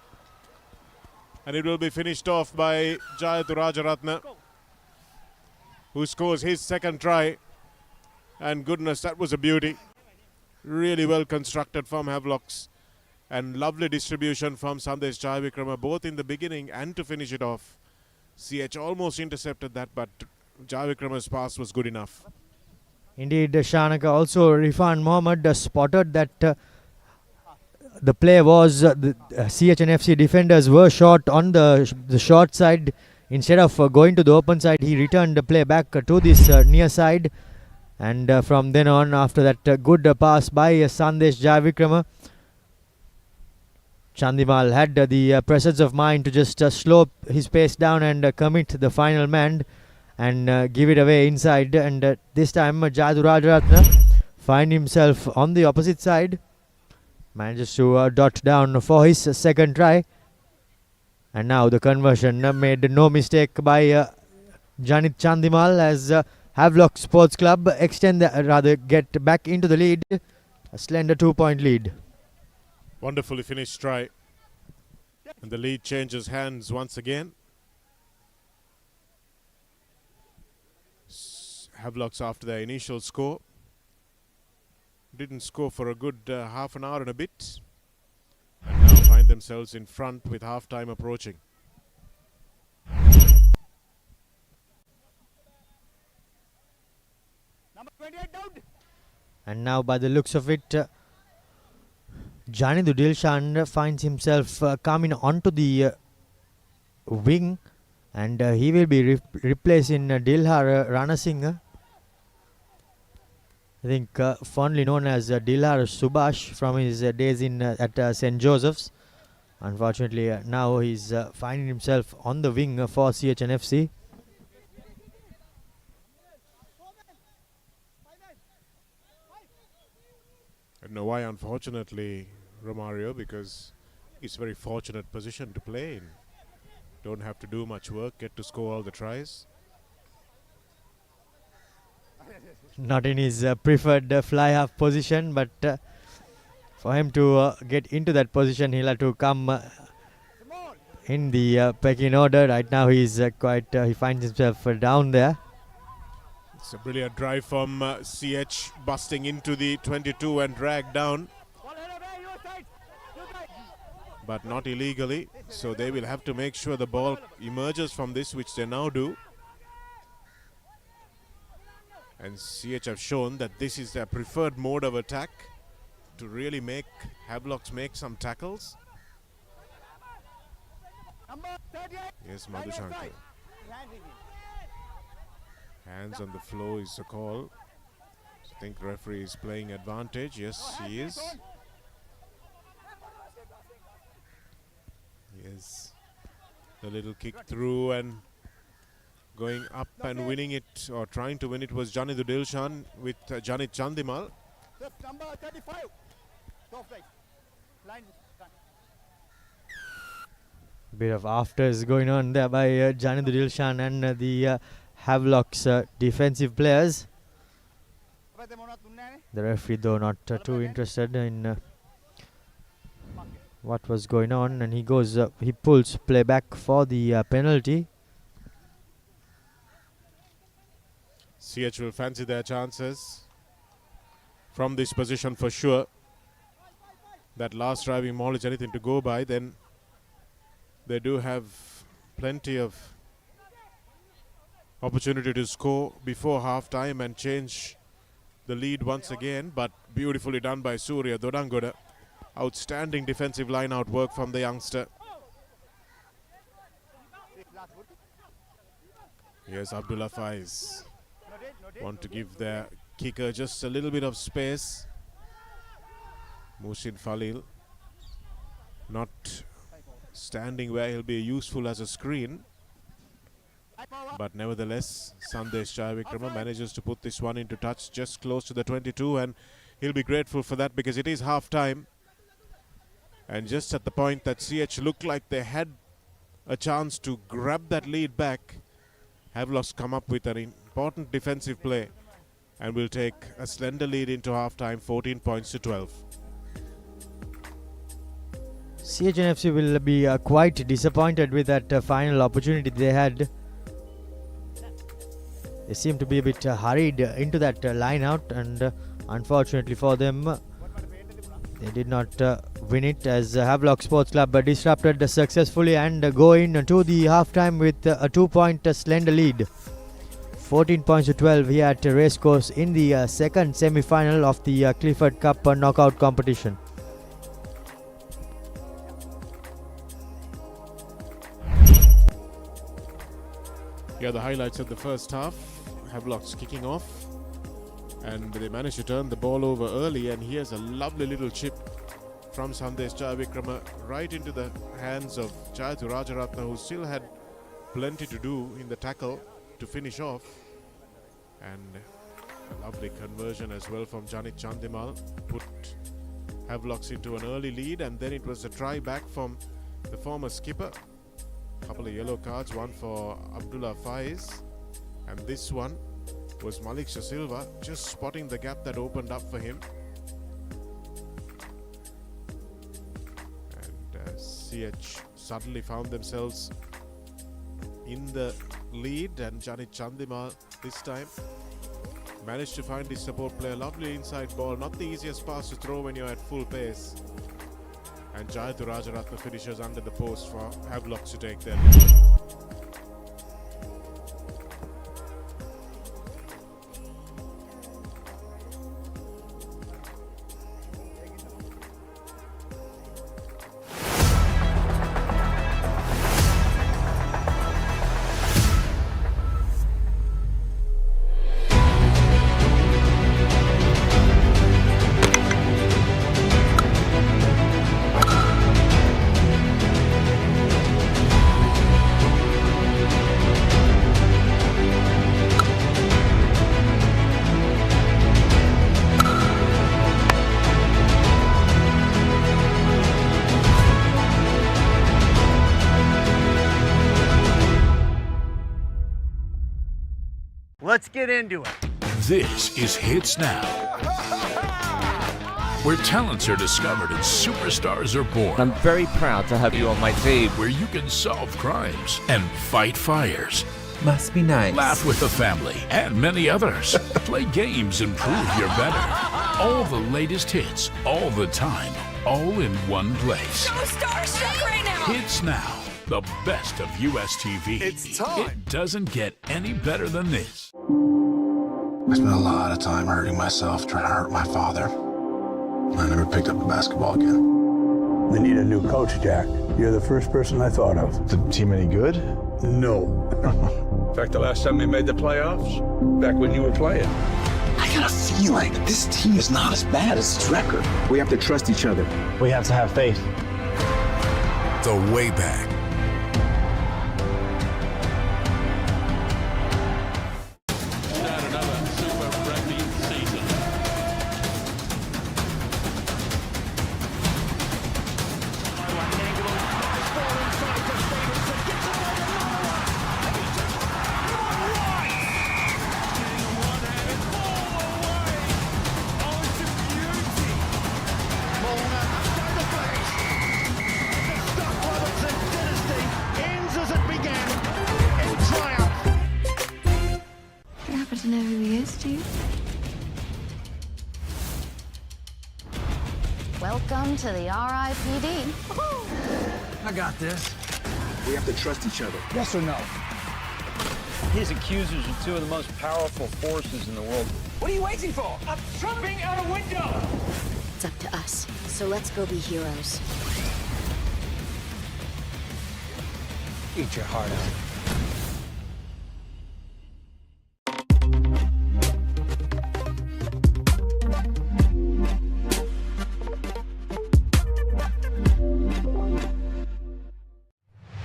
And it will be finished off by Jayathu Rajaratna, who scores his second try. And goodness, that was a beauty. Really well constructed from Havelocks. And lovely distribution from Sandesh Jayavikrama, both in the beginning and to finish it off. CH almost intercepted that, but Jayavikrama's pass was good enough. Indeed, Shanaka. Also, Rifan Mohammed spotted that the play was the CHN FC defenders were short on the short side. Instead of going to the open side, he returned the play back to this near side. And from then on, after that good pass by Sandesh Jayavikrama, Chandimal had the presence of mind to just slow his pace down and commit the final man and give it away inside. And this time Jayathu Rajaratna find himself on the opposite side, manages to dot down for his second try. And now the conversion made no mistake by Janit Chandimal as Havelock Sports Club get back into the lead. A slender 2-point lead. Wonderfully finished try. And the lead changes hands once again. Havelocks, after their initial score, didn't score for a good half an hour and a bit, and now find themselves in front with half time approaching. Number 28 down. And now, by the looks of it, Janithu Dilshan finds himself coming onto the wing, and he will be replacing Dilhar Ranasinghe. I think fondly known as Dilhar Subhash from his days at St. Joseph's. Unfortunately, now he's finding himself on the wing for CHN FC. I don't know why, unfortunately, Romario, because it's a very fortunate position to play in. Don't have to do much work, get to score all the tries. Not in his preferred fly half position, but for him to get into that position, he'll have to come in the pecking order. Right now, he's he finds himself down there. It's a brilliant drive from CH, busting into the 22 and dragged down, but not illegally. So they will have to make sure the ball emerges from this, which they now do. And CH have shown that this is their preferred mode of attack, to really make Havelocks make some tackles. Yes, Madhushankar. Hands on the floor is the call. I think referee is playing advantage. Yes, he is. Yes. The little kick through and going up and winning it, or trying to win it, was Janithu Dilshan with Janit Chandimal. Number 35. Soft right. Line. Bit of afters going on there by Janithu Dilshan and the Havelocks defensive players. The referee, though, not too interested in what was going on, and he pulls play back for the penalty. CH will fancy their chances from this position for sure. That last driving maul is anything to go by, then they do have plenty of opportunity to score before half time and change the lead once again. But beautifully done by Surya Dodangoda. Outstanding defensive line out work from the youngster. Here's Abdullah Faiz. Want to give their kicker just a little bit of space. Muhsin Falil not standing where he'll be useful as a screen. But nevertheless, Sandesh Jayavikrama manages to put this one into touch just close to the 22, and he'll be grateful for that because it is half-time. And just at the point that CH looked like they had a chance to grab that lead back, Havelock's come up with an important defensive play and will take a slender lead into half-time, 14 points to 12. CHN FC will be quite disappointed with that final opportunity they had. They seem to be a bit hurried into that line out, and unfortunately for them, they did not win it, as Havelock Sports Club disrupted successfully and go into the halftime with a 2-point slender lead. 14 points to 12 here at Racecourse in the second semi-final of the Clifford Cup knockout competition. Here are the highlights of the first half. Havelock's kicking off, and they managed to turn the ball over early, and here's a lovely little chip from Sandesh Jayavikrama right into the hands of Jayathu Rajaratna, who still had plenty to do in the tackle to finish off. And a lovely conversion as well from Janit Chandimal put Havelocks into an early lead, and then it was a try back from the former skipper. A couple of yellow cards, one for Abdullah Faiz, and this one was Malik Silva just spotting the gap that opened up for him. And CH suddenly found themselves in the lead, and Janit Chandimal this time managed to find his support player. Lovely inside ball, not the easiest pass to throw when you're at full pace. And Jayathu Rajaratna finishes under the post for Havelocks to take them. Let's get into it. This is Hits Now, where talents are discovered and superstars are born. I'm very proud to have you on my team. Where you can solve crimes and fight fires. Must be nice. Laugh with the family and many others. Play games and prove you're better. All the latest hits, all the time, all in one place. So starstruck right now. Hits Now, the best of US TV. It's time. It doesn't get any better than this. I spent a lot of time hurting myself, trying to hurt my father. I never picked up a basketball again. We need a new coach, Jack. You're the first person I thought of. Is the team any good? No. In fact, the last time we made the playoffs, back when you were playing. I got a feeling this team is not as bad as its record. We have to trust each other. We have to have faith. The Way Back. To know who he is, do you? Welcome to the RIPD. I got this. We have to trust each other. Yes or no? His accusers are two of the most powerful forces in the world. What are you waiting for? I'm jumping out a window! It's up to us, so let's go be heroes. Eat your heart out.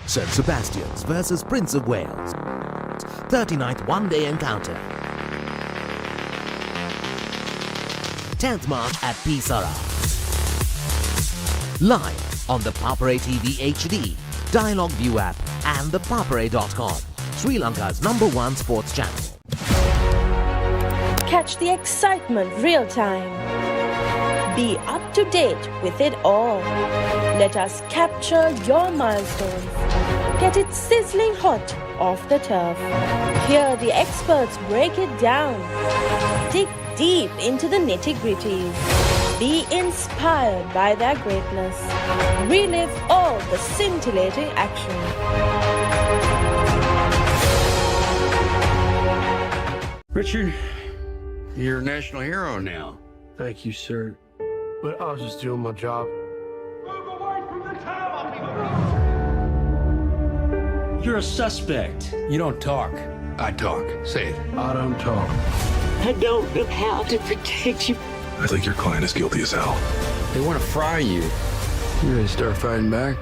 St. Sebastian's versus Prince of Wales. 39th one-day encounter. 10th March at Pisara. Live on the Papare TV HD, Dialog ViU app and ThePapare.com, Sri Lanka's #1 sports channel. Catch the excitement real time. Be up to date with it all. Let us capture your milestones. Get it sizzling hot off the turf. Hear the experts break it down. Dig deep into the nitty-gritties. Be inspired by their greatness. Relive all the scintillating action. Richard, you're a national hero now. Thank you, sir. But I was just doing my job. Move away from the tower! You're a suspect. You don't talk. I talk. Say it. I don't talk. I don't know how to protect you. I think your client is guilty as hell. They want to fry you. You're gonna start fighting back?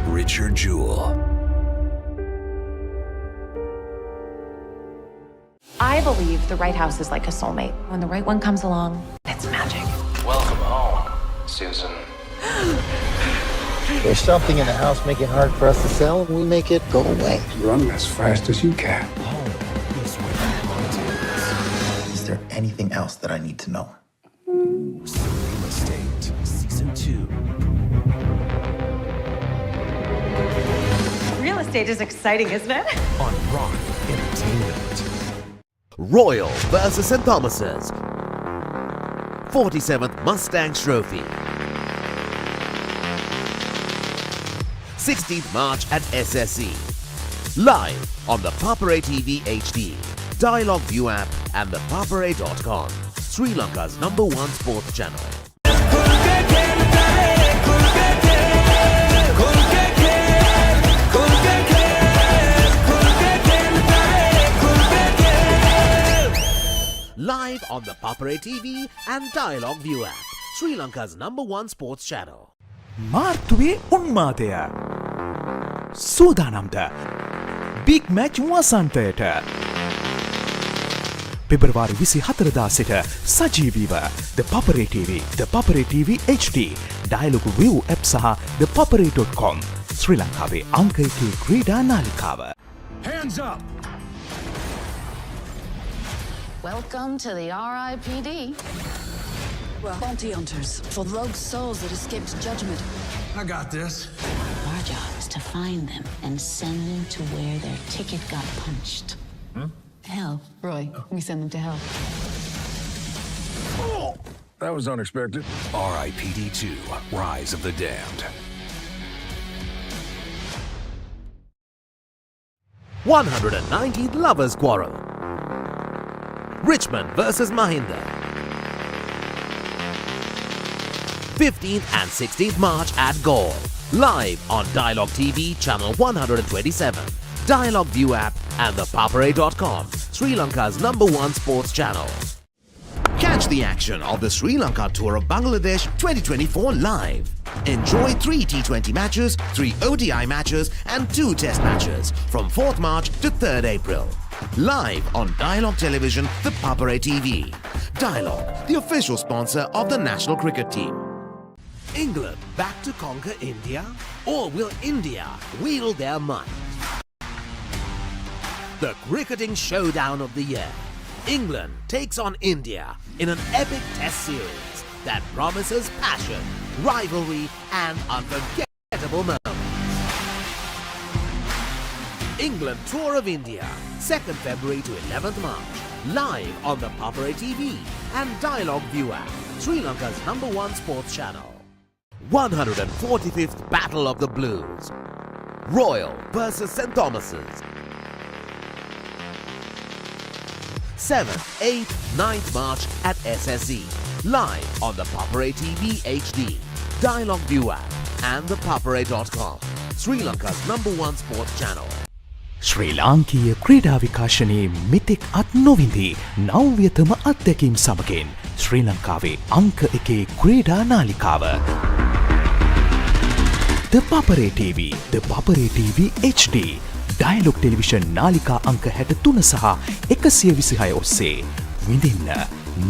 Richard Jewell. I believe the right house is like a soulmate. When the right one comes along, it's magic. Welcome home, Susan. There's something in the house making it hard for us to sell, and we make it go away. Run as fast as you can. Is there anything else that I need to know? Real Estate Season 2. Real estate is exciting, isn't it? On Rock Entertainment. Royal versus St. Thomas's. 47th Mustangs Trophy. 16th March at SSE. Live on the Papare TV HD, Dialog ViU app and ThePapare.com, Sri Lanka's #1 sports channel. Live on the Papare TV and Dialog ViU app, Sri Lanka's #1 sports channel. මාර්තුවේ උන්මාදය සූදානම්ද big match වසන්තයට පෙබරවාරි 24 සිට සජීවීව ThePapare TV, ThePapare TV HD, Dialog ViU app සහ ThePapare.com ශ්‍රී ලංකාවේ අංක 1 ක්‍රීඩා නාලිකාව. Hands up! Welcome to the RIPD. We're bounty hunters for rogue souls that escaped judgment. I got this. Our job is to find them and send them to where their ticket got punched. Hell, Roy. We send them to hell. Oh, that was unexpected. RIPD 2, Rise of the Damned. 119th Lovers Quarrel. Richmond versus Mahinda. 15th and 16th March at Gaul. Live on Dialog TV channel 127, Dialog ViU app and ThePapare.com, Sri Lanka's #1 sports channel. Catch the action of the Sri Lanka Tour of Bangladesh 2024 live. Enjoy 3 T20 matches, 3 ODI matches and 2 Test matches from 4th March to 3rd April. Live on Dialog Television, ThePapare TV. Dialog, the official sponsor of the national cricket team. England back to conquer India? Or will India wield their might? The cricketing showdown of the year. England takes on India in an epic test series that promises passion, rivalry and unforgettable moments. England Tour of India, 2nd February to 11th March. Live on the Papare TV and Dialog ViU app, Sri Lanka's #1 sports channel. 145th Battle of the Blues. Royal versus St. Thomas's. 7th, 8th, 9th March at SSE. Live on the Papare TV HD, Dialog ViU app and ThePapare.com, Sri Lanka's #1 sports channel. ශ්‍රී ලාංකීය ක්‍රීඩා විකාශනයේ මෙතෙක් අත් නොවිඳී නව්‍යතම අත්දැකීම් සමගින් ශ්‍රී ලංකාවේ අංක 1 ක්‍රීඩා නාලිකාව. ThePapare TV, ThePapare TV HD, Dialog television නාලිකා අංක 63 සහ 126 ඔස්සේ විඳින්න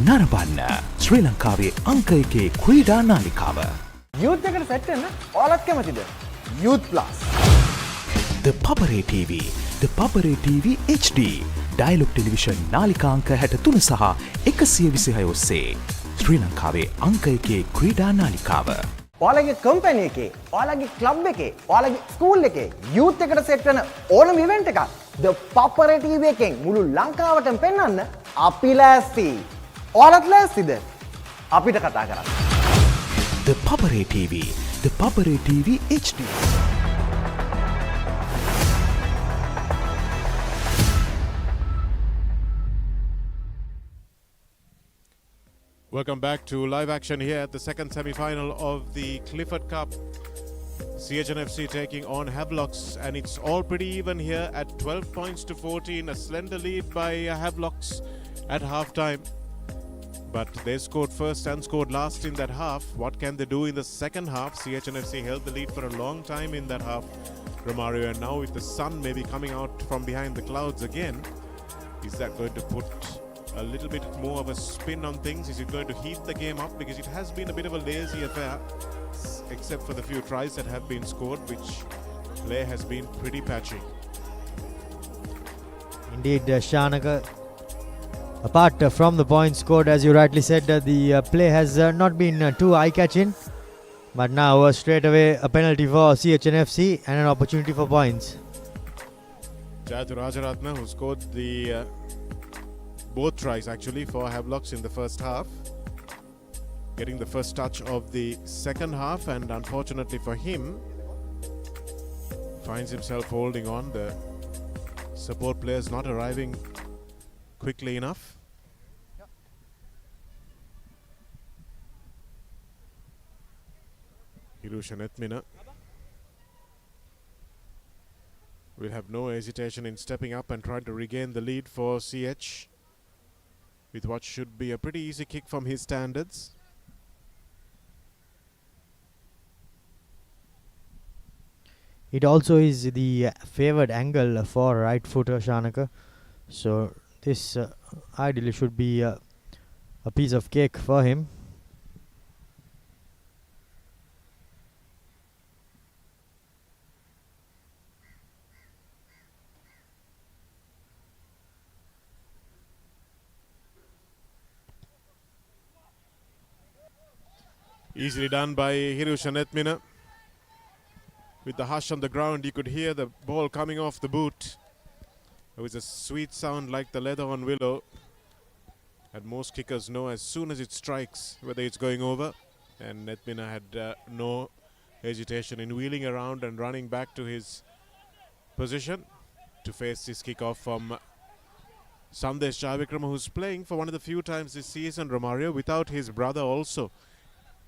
නරඹන්න ශ්‍රී ලංකාවේ අංක 1 ක්‍රීඩා නාලිකාව. යූත් එකට සෙට් වෙන්න ඔයාලත් කැමතිද? Youth Plus. The Papare TV, The Papare TV HD. Dialog television නාලිකා අංක 63 සහ 126 ඔස්සේ ශ්‍රී ලංකාවේ අංක 1 ක්‍රීඩා නාලිකාව. ඔයාලගේ කම්පැනි එකේ, ඔයාලගේ ක්ලබ් එකේ, ඔයාලගේ ස්කූල් එකේ යූත් එකට සෙට් වෙන ඕනම ඉවෙන්ට් එකක් The Papare TV එකෙන් මුළු ලංකාවටම පෙන්වන්න අපි ලෑස්ති. ඔයාලත් ලෑස්තිද? අපිට කතා කරන්න. The Papare TV, The Papare TV HD. Welcome back to live action here at the second semi-final of the Clifford Cup. CHN FC taking on Havelocks, and it's all pretty even here at 12 points to 14. A slender lead by Havelocks at half-time. But they scored first and scored last in that half. What can they do in the second half? CHN FC held the lead for a long time in that half, Romario, and now with the sun maybe coming out from behind the clouds again, is that going to put a little bit more of a spin on things? Is it going to heat the game up? Because it has been a bit of a lazy affair, except for the few tries that have been scored, which play has been pretty patchy. Indeed, Shanaka, apart from the points scored, as you rightly said, the play has not been too eye-catching. But now straight away a penalty for CHN FC and an opportunity for points. Jayatu Rajaratna, who scored the both tries actually for Havelocks in the first half, getting the first touch of the second half, and unfortunately for him finds himself holding on. The support players not arriving quickly enough. Hirusha Nethmina will have no hesitation in stepping up and trying to regain the lead for CH with what should be a pretty easy kick from his standards. It also is the favoured angle for right footer Shanaka. So this ideally should be a piece of cake for him. Easily done by Hirusha Nethmina. With the hush on the ground, you could hear the ball coming off the boot. It was a sweet sound like the leather on willow. And most kickers know as soon as it strikes whether it's going over. And Nethmina had no hesitation in wheeling around and running back to his position to face this kickoff from Sandesh Jayavikrama, who's playing for one of the few times this season, Romario, without his brother also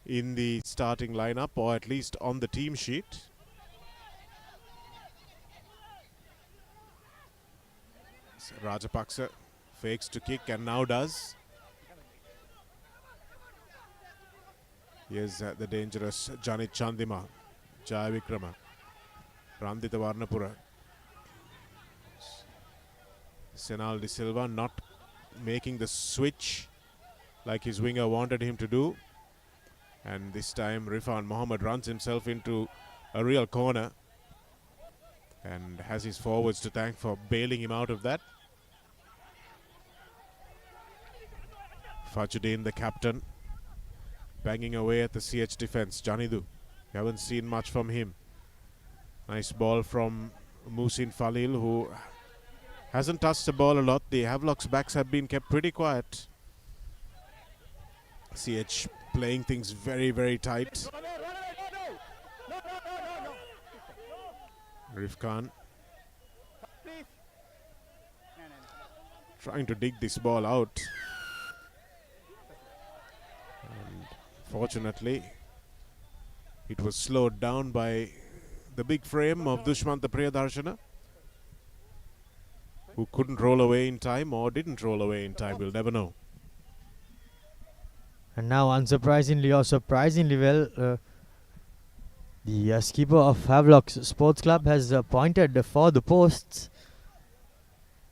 in the starting lineup, or at least on the team sheet. So Rajapaksa fakes to kick and now does. Here's the dangerous Janit Chandima, Jayavikrama, Randita Varnapura. Senal De Silva not making the switch like his winger wanted him to do. And this time Rifan Mohammed runs himself into a real corner and has his forwards to thank for bailing him out of that. Fajuddin, the captain, banging away at the CH defense. Janidu, we haven't seen much from him. Nice ball from Musin Falil, who hasn't touched the ball a lot. The Havelock's backs have been kept pretty quiet. CH playing things very, very tight. Rifkan trying to dig this ball out. And fortunately, it was slowed down by the big frame of Dushmanta Priyadarshana, who couldn't roll away in time or didn't roll away in time. We'll never know. And now, unsurprisingly or surprisingly well, The skipper of Havelock's Sports Club has pointed for the posts.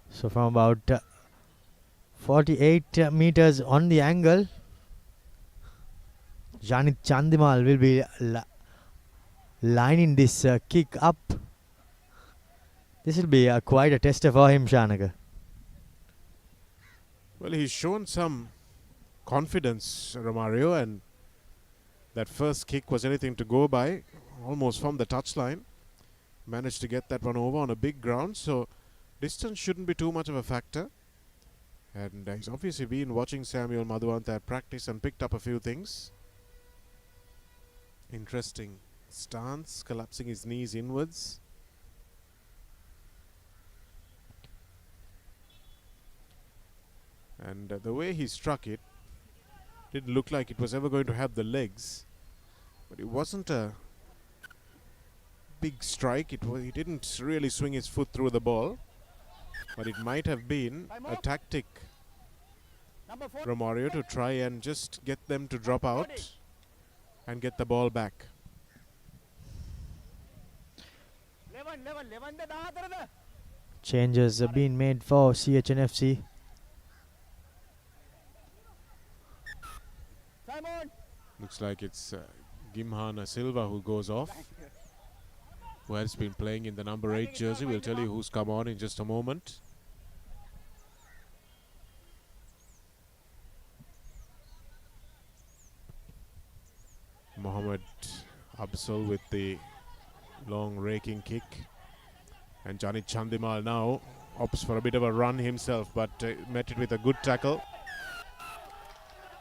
So from about 48 meters on the angle, Janit Chandimal will be lining this kick up. This will be quite a tester for him, Shanaga. Well, he's shown some confidence, Romario, and that first kick was anything to go by, almost from the touchline. Managed to get that one over on a big ground, so distance shouldn't be too much of a factor. And he's obviously been watching Samuel Madhuwantha at practice and picked up a few things. Interesting stance, collapsing his knees inwards. And the way he struck it didn't look like it was ever going to have the legs. But it wasn't a big strike. He didn't really swing his foot through the ball. But it might have been a tactic, Romario, to try and just get them to drop out and get the ball back. Changes have been made for CHN FC. Looks like it's Gimhana Silva who goes off, who has been playing in the number 8 jersey. We'll tell you who's come on in just a moment. Mohammed Absul with the long raking kick, and Janit Chandimal now opts for a bit of a run himself, but met it with a good tackle.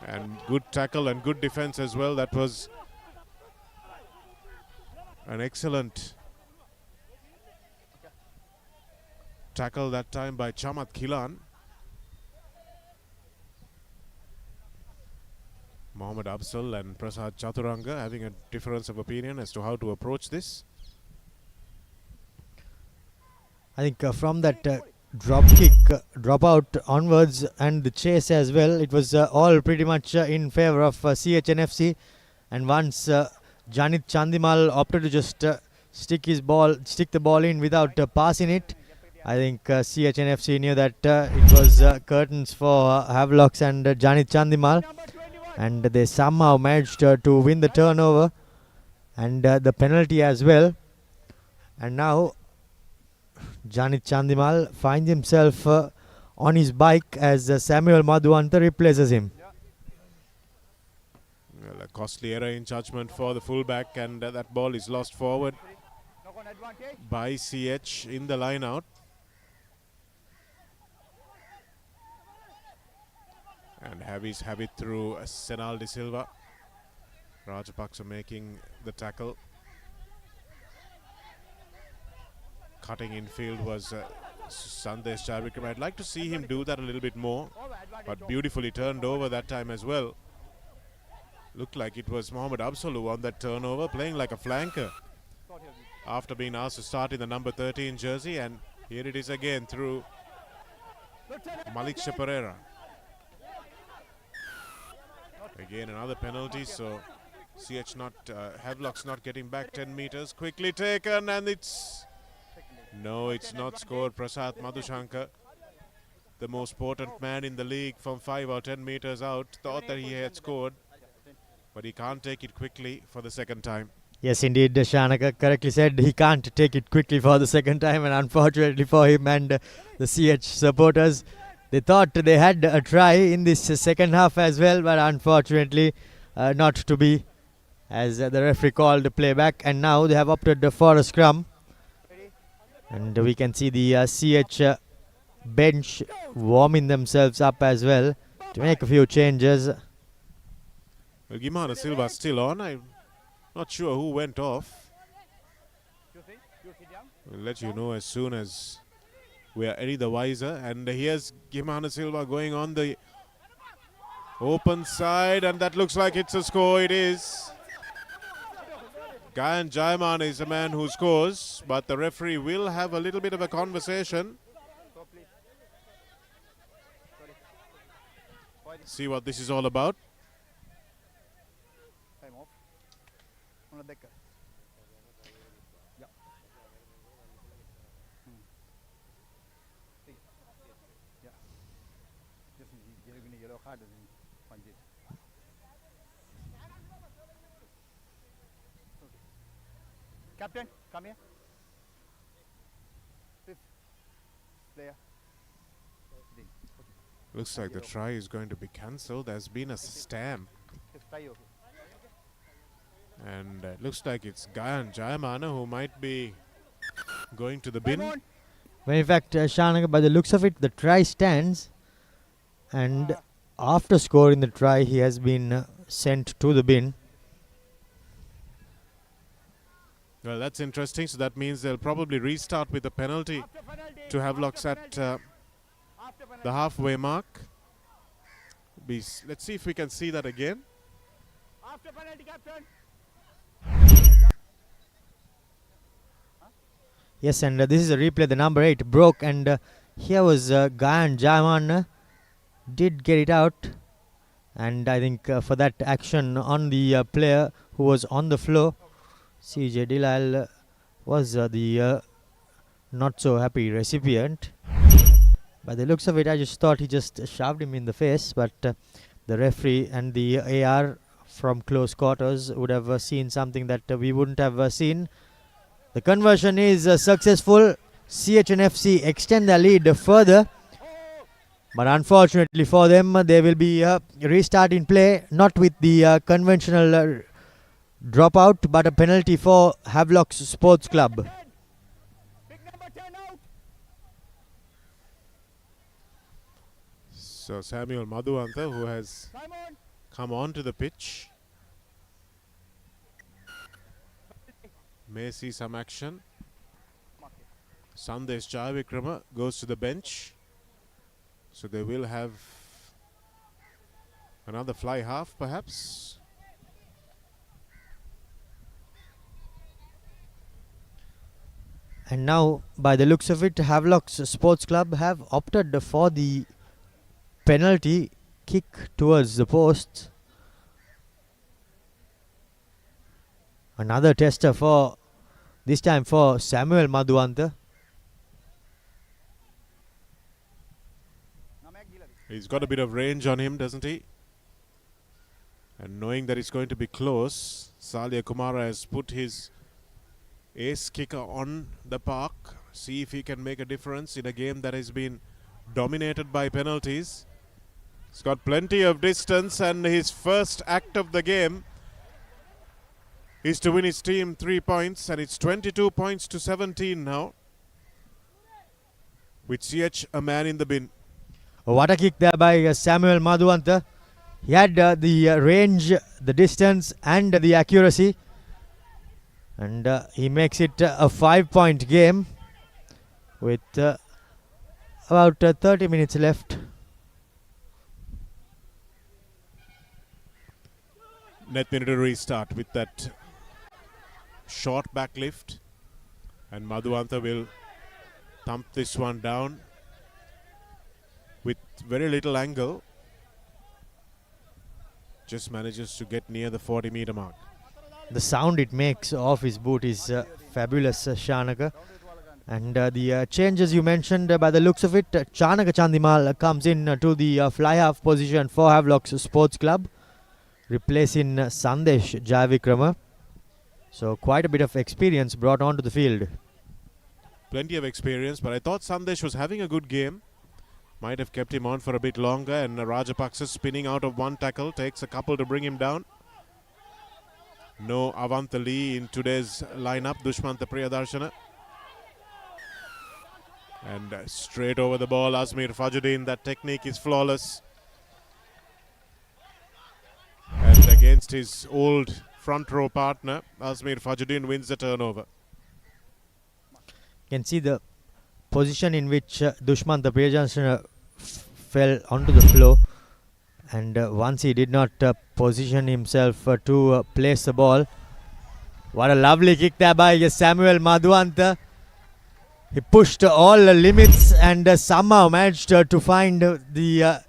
And good tackle and good defense as well. That was an excellent tackle that time by Chamat Khilan. Mohammed Absul and Prasad Chaturanga having a difference of opinion as to how to approach this. I think from that drop kick, drop out onwards, and the chase as well, it was all pretty much in favor of CHN FC. And once Janit Chandimal opted to just stick the ball in without passing it, I think CHN FC knew that it was curtains for Havelocks and Janit Chandimal, and they somehow managed to win the turnover and the penalty as well. And now Janit Chandimal finds himself on his bike as Samuel Madhuwantha replaces him. Well, a costly error in judgment for the fullback, and that ball is lost forward by CH in the line out. And Havis have it through Senal De Silva. Rajapaksa making the tackle. Cutting infield was Sandesh Charvikram. I'd like to see him do that a little bit more, but beautifully turned over that time as well. Looked like it was Mohammed Absul who won that turnover, playing like a flanker after being asked to start in the number 13 jersey, and here it is again through Malik Pereira. Again another penalty, so CH Havelock's not getting back 10 meters. Quickly taken, and it's not scored. Prasad Madhushankar, the most potent man in the league from 5 or 10 meters out, thought that he had scored, but he can't take it quickly for the second time. Yes, indeed, Shanaka correctly said he can't take it quickly for the second time, and unfortunately for him and the CH supporters, they thought they had a try in this second half as well, but unfortunately not to be, as the referee called the playback, and now they have opted for a scrum. And we can see the CH bench warming themselves up as well to make a few changes. Well, Gimana Silva still on. I'm not sure who went off. We'll let you know as soon as we are any the wiser. And here's Gimana Silva going on the open side, and that looks like it's a score. It is. Gayan Jaiman is the man who scores, but the referee will have a little bit of a conversation. See what this is all about. Captain, come here. Fifth player. Looks like the try is going to be cancelled. There's been a stamp. And looks like it's Gayan Jayamana who might be going to the bin. Well, in fact, Shanaga, by the looks of it, the try stands. And after scoring the try, he has been sent to the bin. Well, that's interesting. So that means they'll probably restart with a penalty to Havelock at the halfway mark. Let's see if we can see that again. After penalty, captain. Yes, and this is a replay. The number 8 broke, and here was Gayan Jayamana did get it out. And I think for that action on the player who was on the floor, CJ Dilal was the not so happy recipient. By the looks of it, I just thought he just shoved him in the face, but the referee and the AR from close quarters would have seen something that we wouldn't have seen. The conversion is successful. CHN FC extend their lead further, but unfortunately for them, they will be restarting play, not with the conventional dropout, but a penalty for Havelock Sports Club. So Samuel Madhuanta, who has come on to the pitch, may see some action. Sandesh Jayavikrama goes to the bench. So they will have another fly half perhaps. And now, by the looks of it, Havelock Sports Club have opted for the penalty kick towards the post. Another tester for, this time for Samuel Madhuanta. He's got a bit of range on him, doesn't he? And knowing that it's going to be close, Salia Kumara has put his ace kicker on the park. See if he can make a difference in a game that has been dominated by penalties. He's got plenty of distance, and his first act of the game is to win his team 3 points, and it's 22 points to 17 now, with CH a man in the bin. What a kick there by Samuel Madhuanta. He had the range, the distance and the accuracy, and he makes it a 5-point game with about 30 minutes left. Net minute to restart with that short back lift, and Madhuanta will thump this one down with very little angle. Just manages to get near the 40-meter mark. The sound it makes off his boot is fabulous, Shanaka. And the changes you mentioned, by the looks of it, Chanaka Chandimal comes in to the fly half position for Havelock Sports Club, replacing Sandesh Jayavikrama. So quite a bit of experience brought onto the field. Plenty of experience, but I thought Sandesh was having a good game. Might have kept him on for a bit longer, and Rajapaksa spinning out of one tackle, takes a couple to bring him down. No Avanta Lee in today's lineup, Dushmanta Priyadarshana. And straight over the ball, Azmir Fajuddin. That technique is flawless. And against his old front row partner, Azmir Fajuddin wins the turnover. You can see the position in which Dushmanta Priyadarshana fell onto the floor, and once he did not position himself to place the ball. What a lovely kick there by Samuel Madhuanta. He pushed all the limits and somehow managed to find the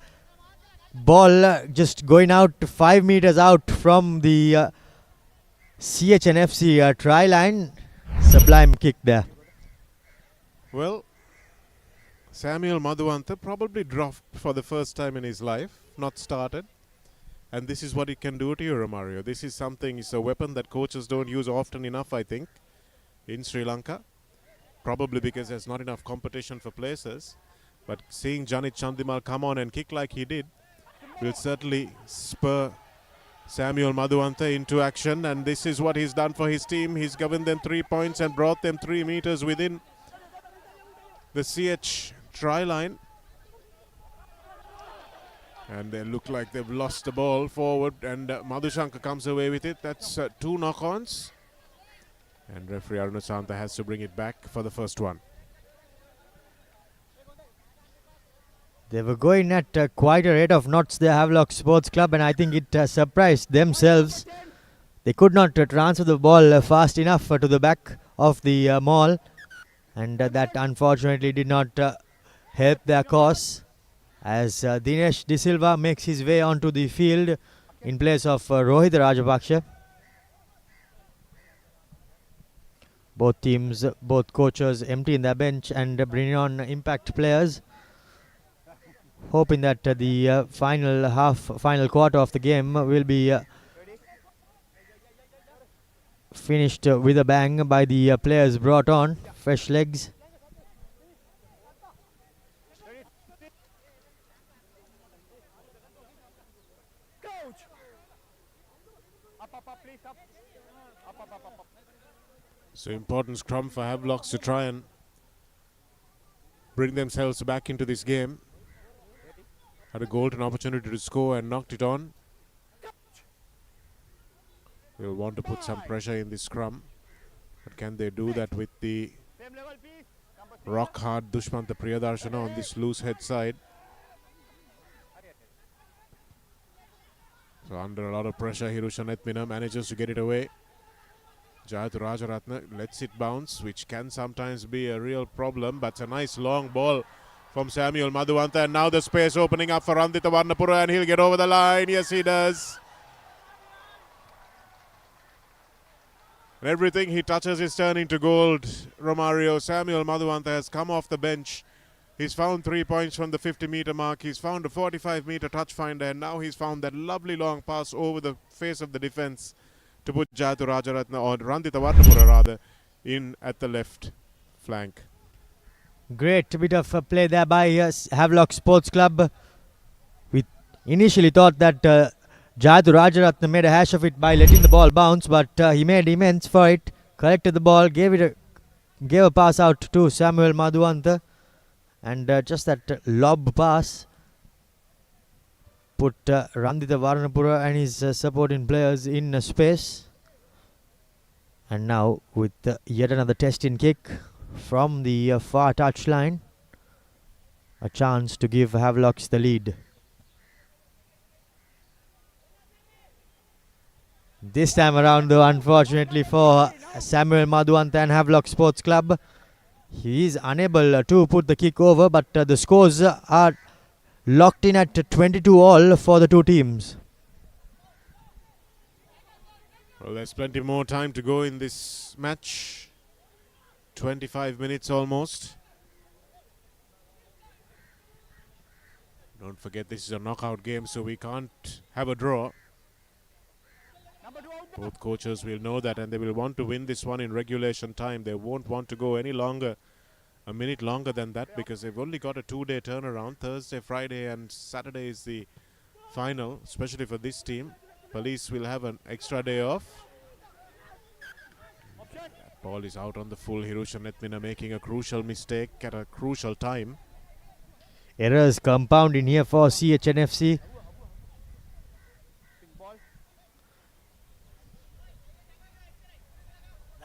ball just going out 5 meters out from the CHN FC try line. Sublime kick there. Well, Samuel Madhuwantha probably dropped for the first time in his life, not started. And this is what it can do to you, Romario. This is something, it's a weapon that coaches don't use often enough, I think, in Sri Lanka. Probably because there's not enough competition for places. But seeing Janit Chandimal come on and kick like he did will certainly spur Samuel Madhuwantha into action. And this is what he's done for his team. He's given them 3 points and brought them 3 meters within the CH try line. And they look like they've lost the ball forward, and Madhushankar comes away with it. That's 2 knock-ons. And referee Arunasantha has to bring it back for the first one. They were going at quite a rate of knots, the Havelock Sports Club, and I think it surprised themselves. They could not transfer the ball fast enough to the back of the mall, and that unfortunately did not help their cause, as Dinesh De Silva makes his way onto the field in place of Rohit Rajapaksha. Both teams, both coaches emptying their bench and bringing on impact players, hoping that the final quarter of the game will be finished with a bang by the players brought on, fresh legs. So important scrum for Havelocks to try and bring themselves back into this game. Had a golden opportunity to score and knocked it on. They'll want to put some pressure in this scrum. But can they do that with the rock hard Dushmantha Priyadarshana on this loose head side? So under a lot of pressure, Hirusha Nethmina manages to get it away. Jayathu Rajaratne lets it bounce, which can sometimes be a real problem, but it's a nice long ball from Samuel Madhuwantha, and now the space opening up for Randita Varnapura, and he'll get over the line. Yes, he does. And everything he touches is turning to gold. Romario, Samuel Madhuwantha has come off the bench. He's found 3 points from the 50-meter mark. He's found a 45-meter touch finder, and now he's found that lovely long pass over the face of the defense to put Jayathu Rajaratne, or Randita Varnapura rather, in at the left flank. Great bit of play there by Havelock Sports Club. We initially thought that Jayathu Rajaratne made a hash of it by letting the ball bounce, but he made immense for it, collected the ball, gave a pass out to Samuel Madhuwantha, and just that lob pass put Randita Varnapura and his supporting players in space. And now with yet another testing kick from the far touchline, a chance to give Havelocks the lead. This time around though, unfortunately for Samuel Madhuwantha and Havelock Sports Club, he is unable to put the kick over, but the scores are locked in at 22-all for the two teams. Well, there's plenty more time to go in this match. 25 minutes almost. Don't forget, this is a knockout game, so we can't have a draw. Both coaches will know that, and they will want to win this one in regulation time. They won't want to go any longer, a minute longer than that, because they've only got a 2-day turnaround. Thursday, Friday and Saturday is the final, especially for this team. Police will have an extra day off. That ball is out on the full. Hirusha Nethmina making a crucial mistake at a crucial time. Errors compounding here for CHN FC.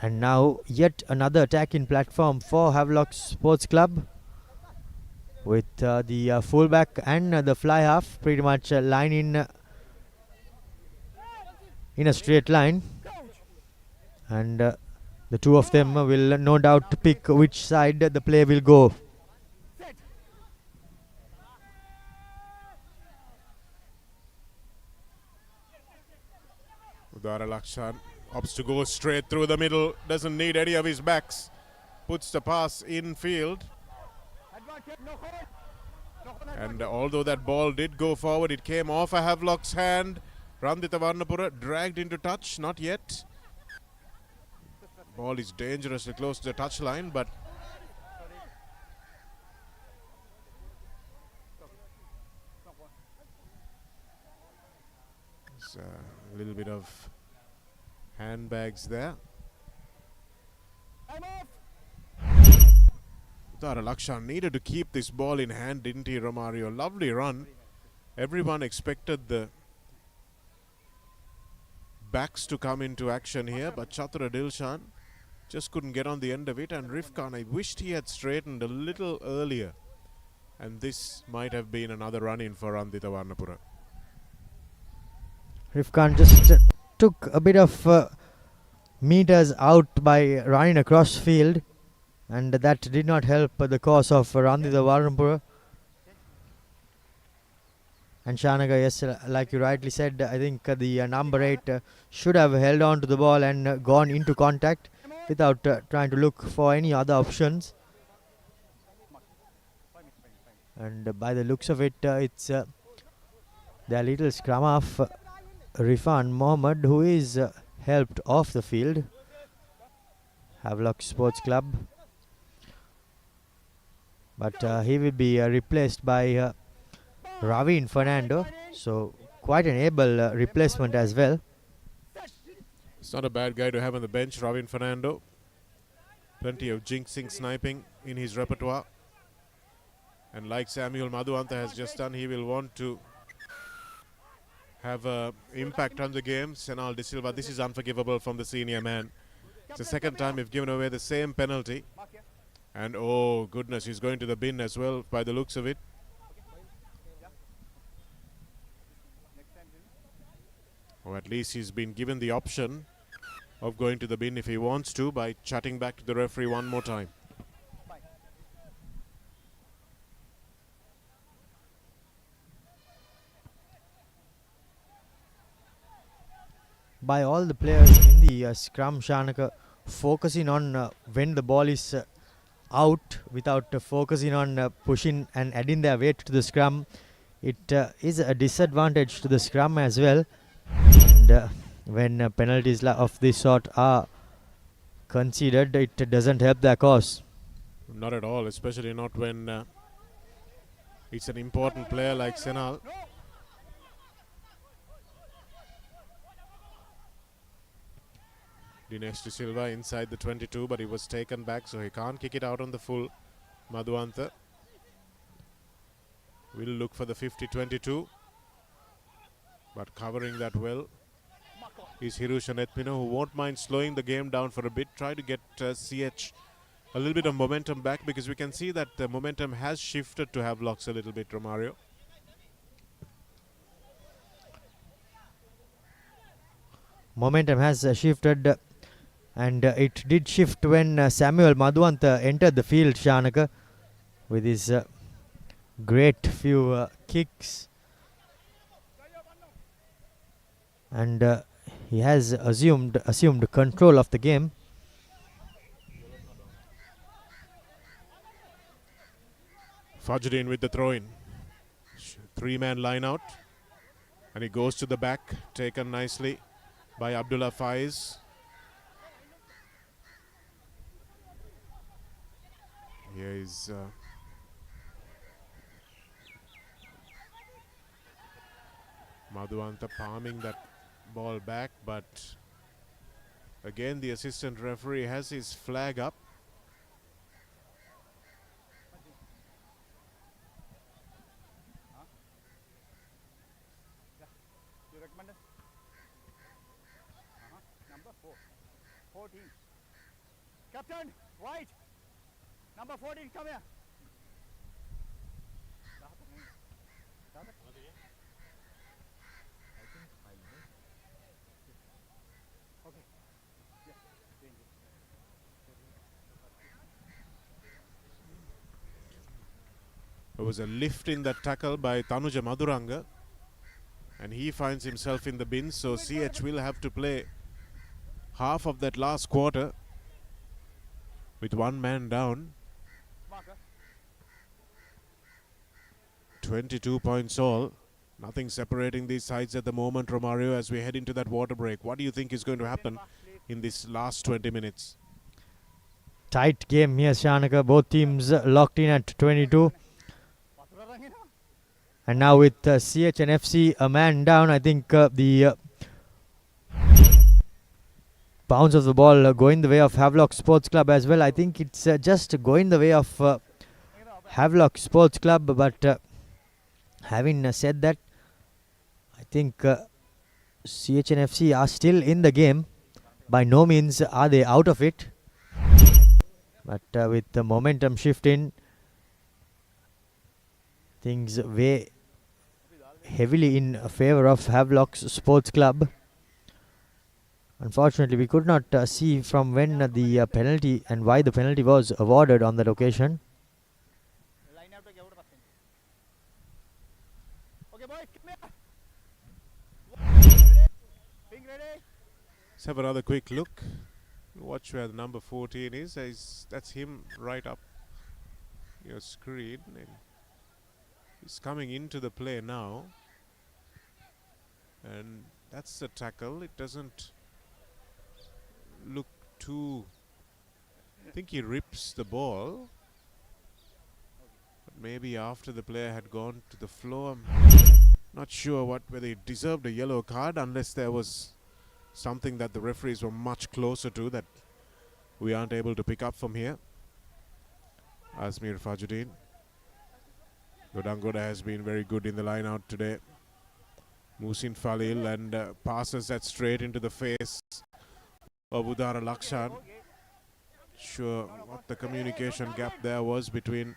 And now yet another attacking platform for Havelock Sports Club, with the fullback and the fly half pretty much lining in a straight line, and the two of them will no doubt pick which side the play will go. Udara Lakshan opts to go straight through the middle, doesn't need any of his backs, puts the pass in field. And although that ball did go forward, it came off a Havelock's hand. Randita Varnapura dragged into touch, not yet. Ball is dangerously close to the touch line, but it's a little bit of handbags there. Tara Lakshan needed to keep this ball in hand, didn't he, Romario? Lovely run. Everyone expected the backs to come into action here, but Chatura Dilshan just couldn't get on the end of it. And Rifkan, I wished he had straightened a little earlier. And this might have been another run-in for Randita Varnapura. Rifkan just took a bit of meters out by running across field, and that did not help the cause of Randita Varnapura. And Shanaga, yes, like you rightly said, I think the number 8 should have held on to the ball and gone into contact without trying to look for any other options. And by the looks of it, it's their little scrum of Rifan Mohammed, who is helped off the field. Havelock Sports Club. But he will be replaced by Ravin Fernando, so quite an able replacement as well. It's not a bad guy to have on the bench, Ravin Fernando. Plenty of jinxing sniping in his repertoire. And like Samuel Madhuanta has just done, he will want to have an impact on the game. Senal De Silva, this is unforgivable from the senior man. It's the second time we've given away the same penalty. And oh goodness, he's going to the bin as well by the looks of it. Or at least he's been given the option of going to the bin if he wants to by chatting back to the referee one more time. By all the players in the scrum, Shanaka, focusing on when the ball is out without focusing on pushing and adding their weight to the scrum, it is a disadvantage to the scrum as well. And when penalties of this sort are conceded, it doesn't help their cause. Not at all, especially not when it's an important player like Senal. Dinesh De Silva inside the 22, but he was taken back, so he can't kick it out on the full. Madhuanta will look for the 50-22, but covering that well is Hirusha Netmino, who won't mind slowing the game down for a bit, try to get CH a little bit of momentum back, because we can see that the momentum has shifted to Havelocks a little bit, Romario. Momentum has shifted, and it did shift when Samuel Madhuanta entered the field, Shanaka, with his great few kicks. And he has assumed control of the game. Fajrin with the throw-in. 3-man line out. And he goes to the back, taken nicely by Abdullah Faiz. Here is Madhuanta palming that ball back, but again the assistant referee has his flag up. Number 14. Captain, white. Number 14, come here. Okay. Yeah. There was a lift in that tackle by Tanuja Madhuranga, and he finds himself in the bin, so CH will have to play half of that last quarter with one man down. 22 points all. Nothing separating these sides at the moment, Romario, as we head into that water break. What do you think is going to happen in this last 20 minutes? Tight game here, Shanaka. Both teams locked in at 22. And now with CHN FC a man down, I think the bounce of the ball going the way of Havelock Sports Club as well. I think it's just going the way of Havelock Sports Club. But having said that, I think CHN FC are still in the game. By no means are they out of it. But with the momentum shifting, things weigh heavily in favor of Havelock Sports Club. Unfortunately, we could not see from when the penalty and why the penalty was awarded on that occasion. Let's have another quick look. Watch where the number 14 is. That's him right up your screen. And he's coming into the play now. And that's the tackle. It doesn't look too... I think he rips the ball. But maybe after the player had gone to the floor, I'm not sure whether he deserved a yellow card, unless there was something that the referees were much closer to that we aren't able to pick up from here. Asmir Fajuddin. Godangoda has been very good in the line out today. Musin Falil, and passes that straight into the face of Udara Lakshan. Sure what the communication gap there was between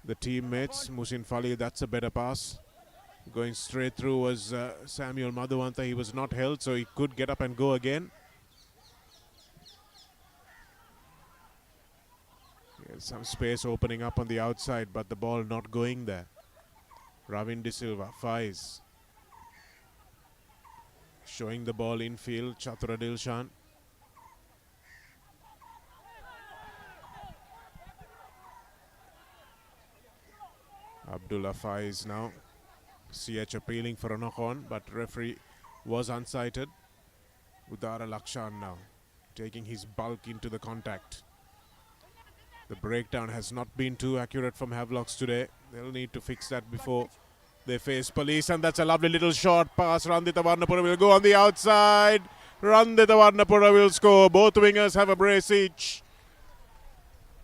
the teammates. Musin Falil, that's a better pass. Going straight through was Samuel Madhuwanta. He was not held, so he could get up and go again. There's some space opening up on the outside, but the ball not going there. Ravin De Silva, Faiz. Showing the ball infield, Chatura Dilshan. Abdullah Faiz now. CH appealing for a knock-on, but referee was unsighted. Udara Lakshan now taking his bulk into the contact. The breakdown has not been too accurate from Havelocks today. They'll need to fix that before they face police, and that's a lovely little short pass. Randita Varnapura will go on the outside. Randita Varnapura will score. Both wingers have a brace each.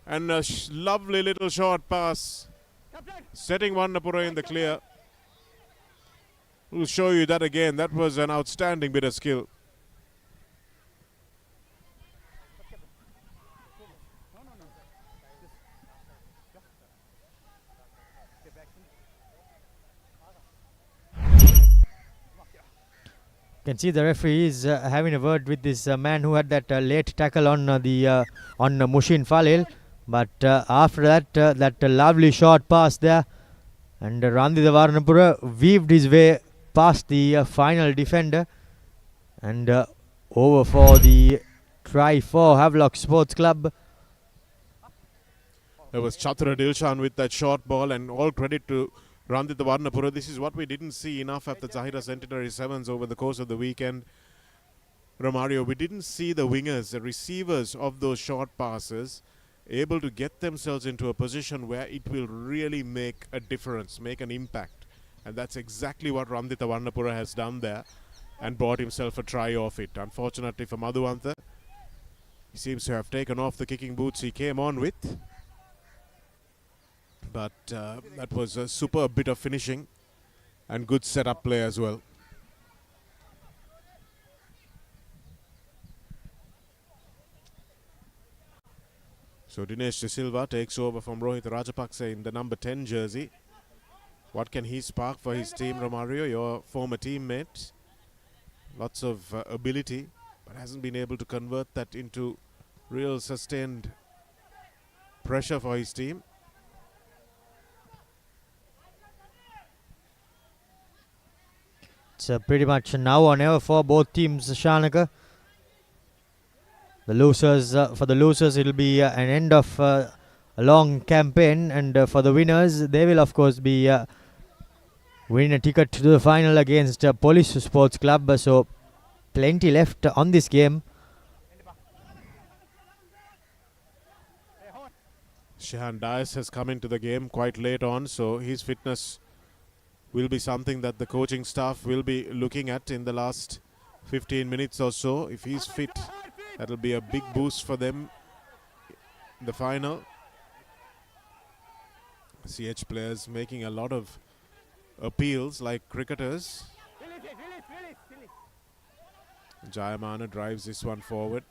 And a lovely little short pass, setting Varnapura in the clear. We'll show you that again. That was an outstanding bit of skill. You can see the referee is having a word with this man who had that late tackle on Mushin Falil. But after that, that lovely short pass there, and Randita Varnapura weaved his way past the final defender, and over for the try for Havelock Sports Club. There was Chatura Dilshan with that short ball, and all credit to Randita Varnapura. This is what we didn't see enough at the Zahira Centenary Sevens over the course of the weekend. Romario, we didn't see the wingers, the receivers of those short passes, able to get themselves into a position where it will really make a difference, make an impact. And that's exactly what Randita Varnapura has done there, and brought himself a try off it. Unfortunately for Madhuwanta, he seems to have taken off the kicking boots he came on with. But that was a superb bit of finishing and good setup play as well. So Dinesh De Silva takes over from Rohit Rajapaksa in the number 10 jersey. What can he spark for his team, Romario, your former teammate? Lots of ability, but hasn't been able to convert that into real sustained pressure for his team. It's pretty much now or never for both teams, Shanaka. The losers, for the losers, it'll be an end of a long campaign, and for the winners, they will of course be winning a ticket to the final against Police Sports Club. So plenty left on this game. Shehan Dias has come into the game quite late on, so his fitness will be something that the coaching staff will be looking at in the last 15 minutes or so. If he's fit, that'll be a big boost for them in the final. CH players making a lot of appeals like cricketers. Jayamana drives this one forward.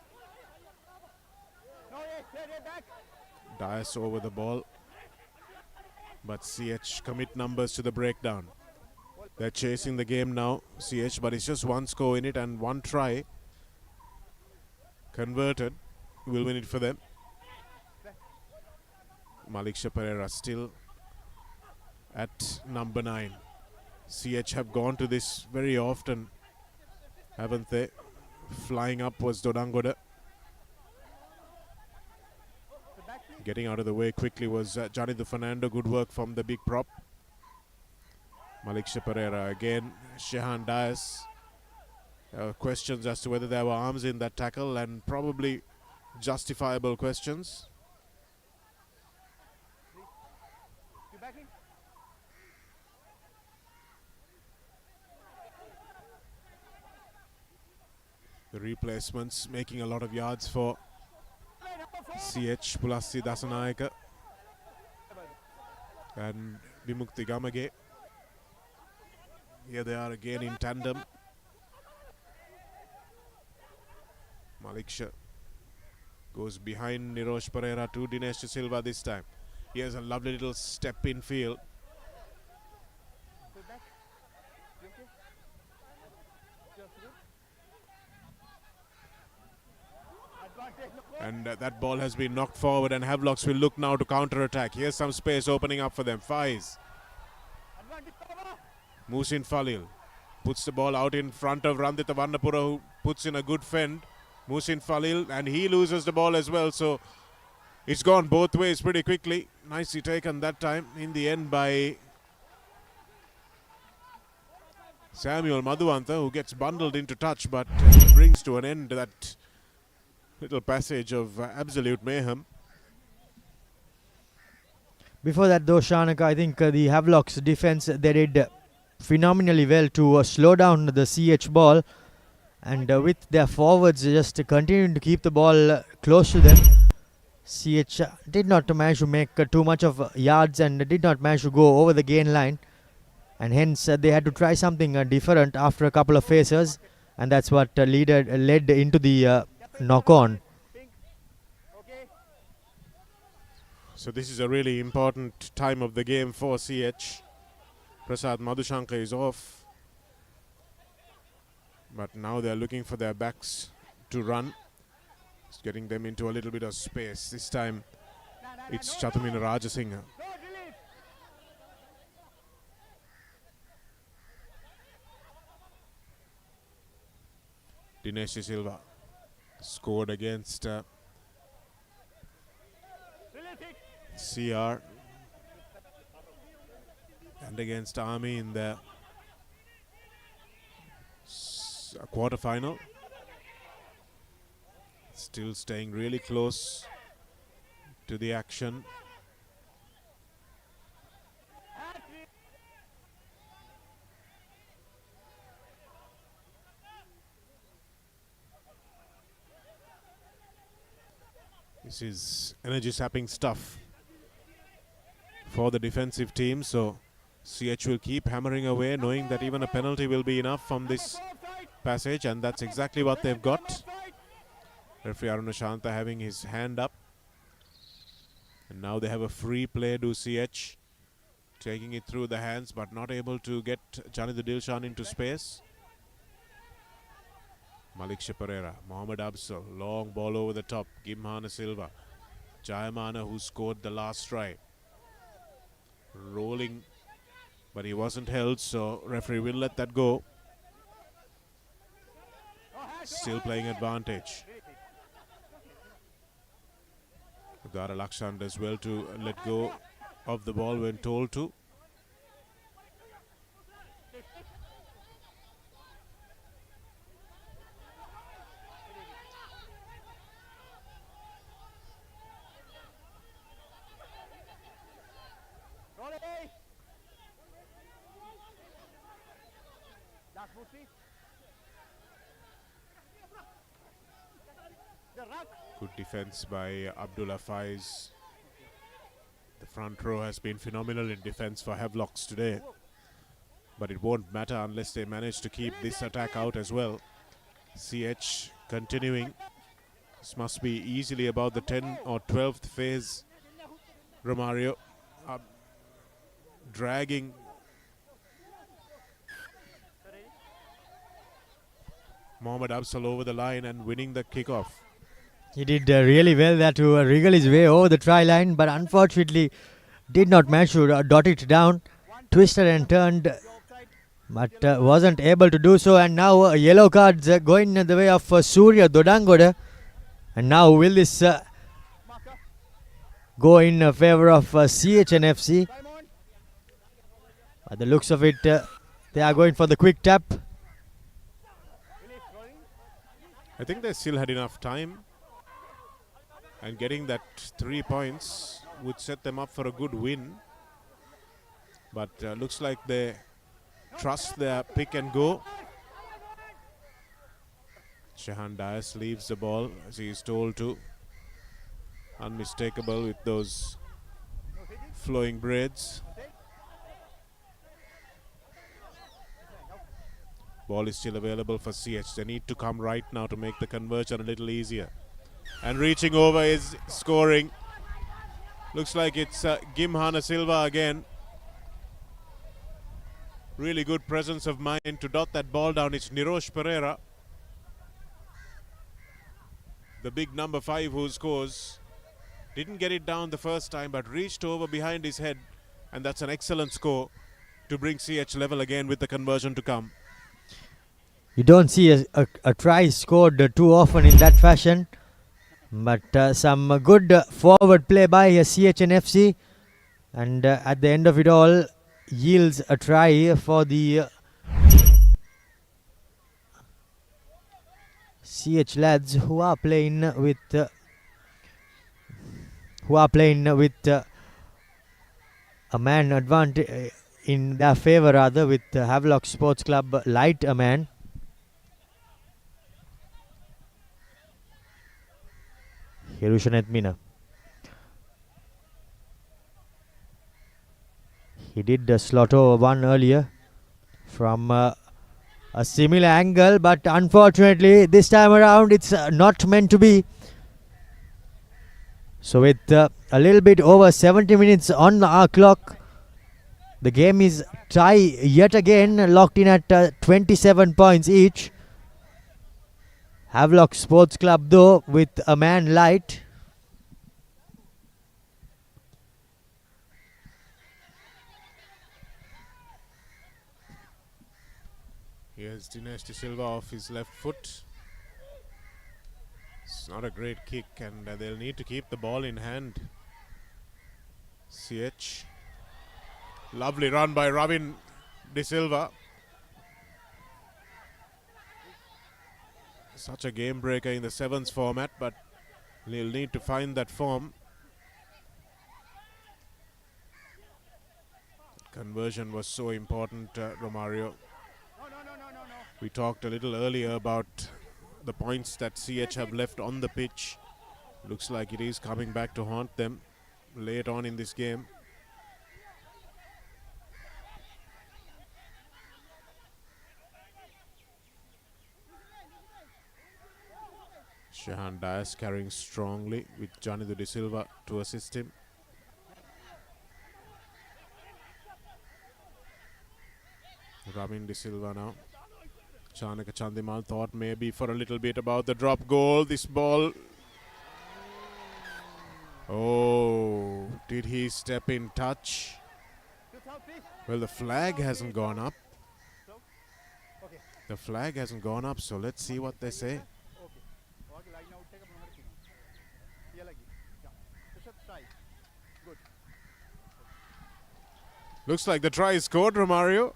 Dias over the ball, but CH commit numbers to the breakdown. They're chasing the game now, CH, but it's just one score in it and one try converted will win it for them. Maliksha Pereira still at number 9. CH have gone to this very often, haven't they? Flying up was Dodangoda. Getting out of the way quickly was Janitha Fernando. Good work from the big prop. Maliksha Pereira again. Shehan Dias. Questions as to whether there were arms in that tackle, and probably justifiable questions. The replacements making a lot of yards for CH, Pulassi Dasanayaka and Vimukti Gamage. Here they are again in tandem. Maliksha goes behind Nirosh Pereira to Dinesh De Silva this time. Here's a lovely little step in field. And that ball has been knocked forward, and Havelocks will look now to counter-attack. Here's some space opening up for them. Faiz. Musin Falil puts the ball out in front of Randita Vannapura, who puts in a good fend. Musin Falil, and he loses the ball as well. So it's gone both ways pretty quickly. Nicely taken that time in the end by Samuel Madhuantha, who gets bundled into touch, but brings to an end that little passage of absolute mayhem. Before that though, Shanaka, I think the Havelocks defense, they did phenomenally well to slow down the CH ball, and with their forwards just continuing to keep the ball close to them, CH did not manage to make too much of yards and did not manage to go over the gain line, and hence they had to try something different after a couple of phases, and that's what led into the knock on. So this is a really important time of the game for CH. Prasad Madhushankar is off, but now they're looking for their backs to run. It's getting them into a little bit of space. This time it's Chatumina Rajasinghe. Dinesh De Silva scored against CR and against Army in the quarter-final. Still staying really close to the action. This is energy-sapping stuff for the defensive team, so CH will keep hammering away, knowing that even a penalty will be enough from this passage, and that's exactly what they've got. Referee Aruna Shanta having his hand up, and now they have a free play to CH, taking it through the hands but not able to get Janitha Dilshan into space. Maliksha Pereira, Mohammad Absal, long ball over the top, Gimhana Silva, Jayamana, who scored the last try, rolling, but he wasn't held, so referee will let that go. Still playing advantage. Lakshan as well to let go of the ball when told to. Good defense by Abdullah Faiz. The front row has been phenomenal in defense for Havelocks today. But it won't matter unless they manage to keep this attack out as well. CH continuing. This must be easily about the 10th or 12th phase. Romario dragging. Mohamed Absal over the line and winning the kickoff. He did really well there to wriggle his way over the try line, but unfortunately did not manage to dot it down. Twisted and turned, but wasn't able to do so. And now yellow cards going the way of Surya Dodangoda. And now will this go in favor of CHN FC? By the looks of it, they are going for the quick tap. I think they still had enough time. And getting that 3 points would set them up for a good win. But looks like they trust their pick and go. Shahan Dias leaves the ball as he is told to. Unmistakable with those flowing braids. Ball is still available for CH. They need to come right now to make the conversion a little easier. And reaching over is scoring. Looks like it's Gimhana Silva again. Really good presence of mind to dot that ball down. It's Nirosh Pereira, the big number 5 who scores. Didn't get it down the first time, but reached over behind his head. And that's an excellent score to bring CH level again with the conversion to come. You don't see a try scored too often in that fashion. But some good forward play by CHN FC. And at the end of it all, yields a try for the CH lads who are playing with a man advantage in their favor, rather, with Havelock Sports Club light a man. Hirushan Edmina. He did slot over one earlier from a similar angle, but unfortunately this time around it's not meant to be. So with a little bit over 70 minutes on our clock, the game is tie yet again, locked in at 27 points each. Havelock Sports Club though with a man light. Here's Dinesh De Silva off his left foot. It's not a great kick, and they'll need to keep the ball in hand. CH. Lovely run by Ravin De Silva. Such a game breaker in the sevens format, but he'll need to find that form. Conversion was so important, Romario. We talked a little earlier about the points that CH have left on the pitch. Looks like it is coming back to haunt them late on in this game. Shahan Dias carrying strongly with Janidu De Silva to assist him. Ramin De Silva now. Chanaka Chandimal thought maybe for a little bit about the drop goal. This ball. Oh, did he step in touch? Well, the flag hasn't gone up. The flag hasn't gone up, so let's see what they say. Looks like the try is scored, Romario.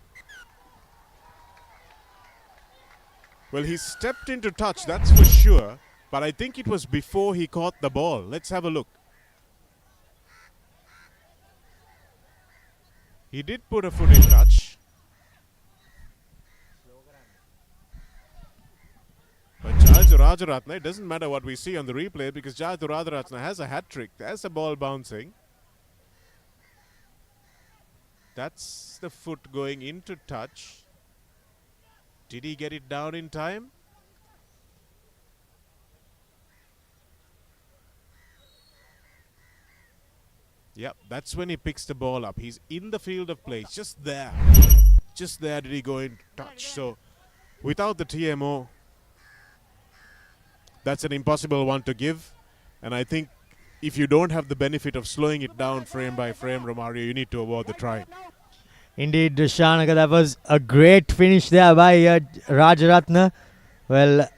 Well, he stepped into touch, that's for sure. But I think it was before he caught the ball. Let's have a look. He did put a foot in touch. But Jayathu Rajaratne, it doesn't matter what we see on the replay because Jayathu Rajaratne has a hat-trick. There's the ball bouncing. That's the foot going into touch. Did he get it down in time? Yep, that's when he picks the ball up. He's in the field of play, just there. Just there did he go in touch. So without the TMO, that's an impossible one to give. And I think if you don't have the benefit of slowing it down frame by frame, Romario, you need to award the try. Indeed, Shanaga, that was a great finish there by Rajaratne. Well,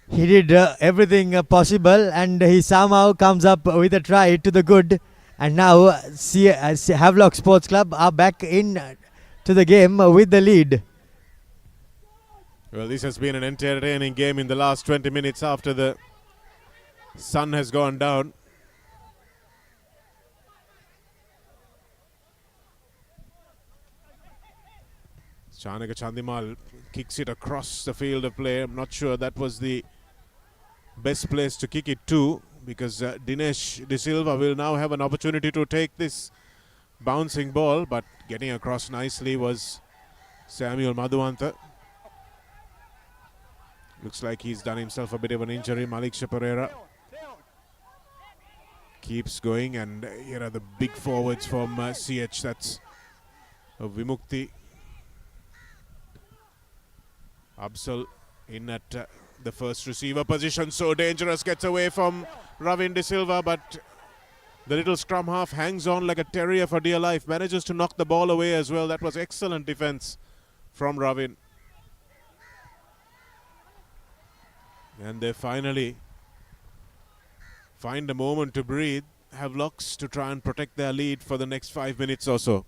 he did everything possible and he somehow comes up with a try to the good. And now Havelock Sports Club are back in to the game with the lead. Well, this has been an entertaining game in the last 20 minutes after the sun has gone down. Shanaga Chandimal kicks it across the field of play. I'm not sure that was the best place to kick it to because Dinesh De Silva will now have an opportunity to take this bouncing ball, but getting across nicely was Samuel Madhuwantha. Looks like he's done himself a bit of an injury. Maliksha Pereira keeps going, and here are the big forwards from CH. That's Vimukti, Absal in at the first receiver position. So dangerous, gets away from Ravin De Silva, but the little scrum half hangs on like a terrier for dear life. Manages to knock the ball away as well. That was excellent defense from Ravin. And they finally find a moment to breathe. Havelocks to try and protect their lead for the next 5 minutes or so.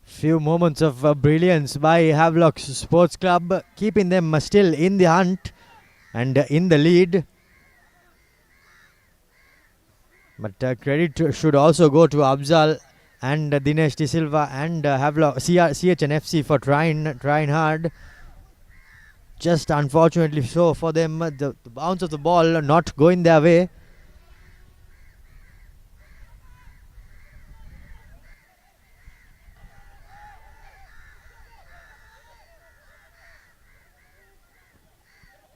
Few moments of brilliance by Havelock Sports Club, keeping them still in the hunt and in the lead. But credit should also go to Abzal and Dinesh De Silva and Havelock CHN FC for trying hard. Just unfortunately so for them, the bounce of the ball not going their way.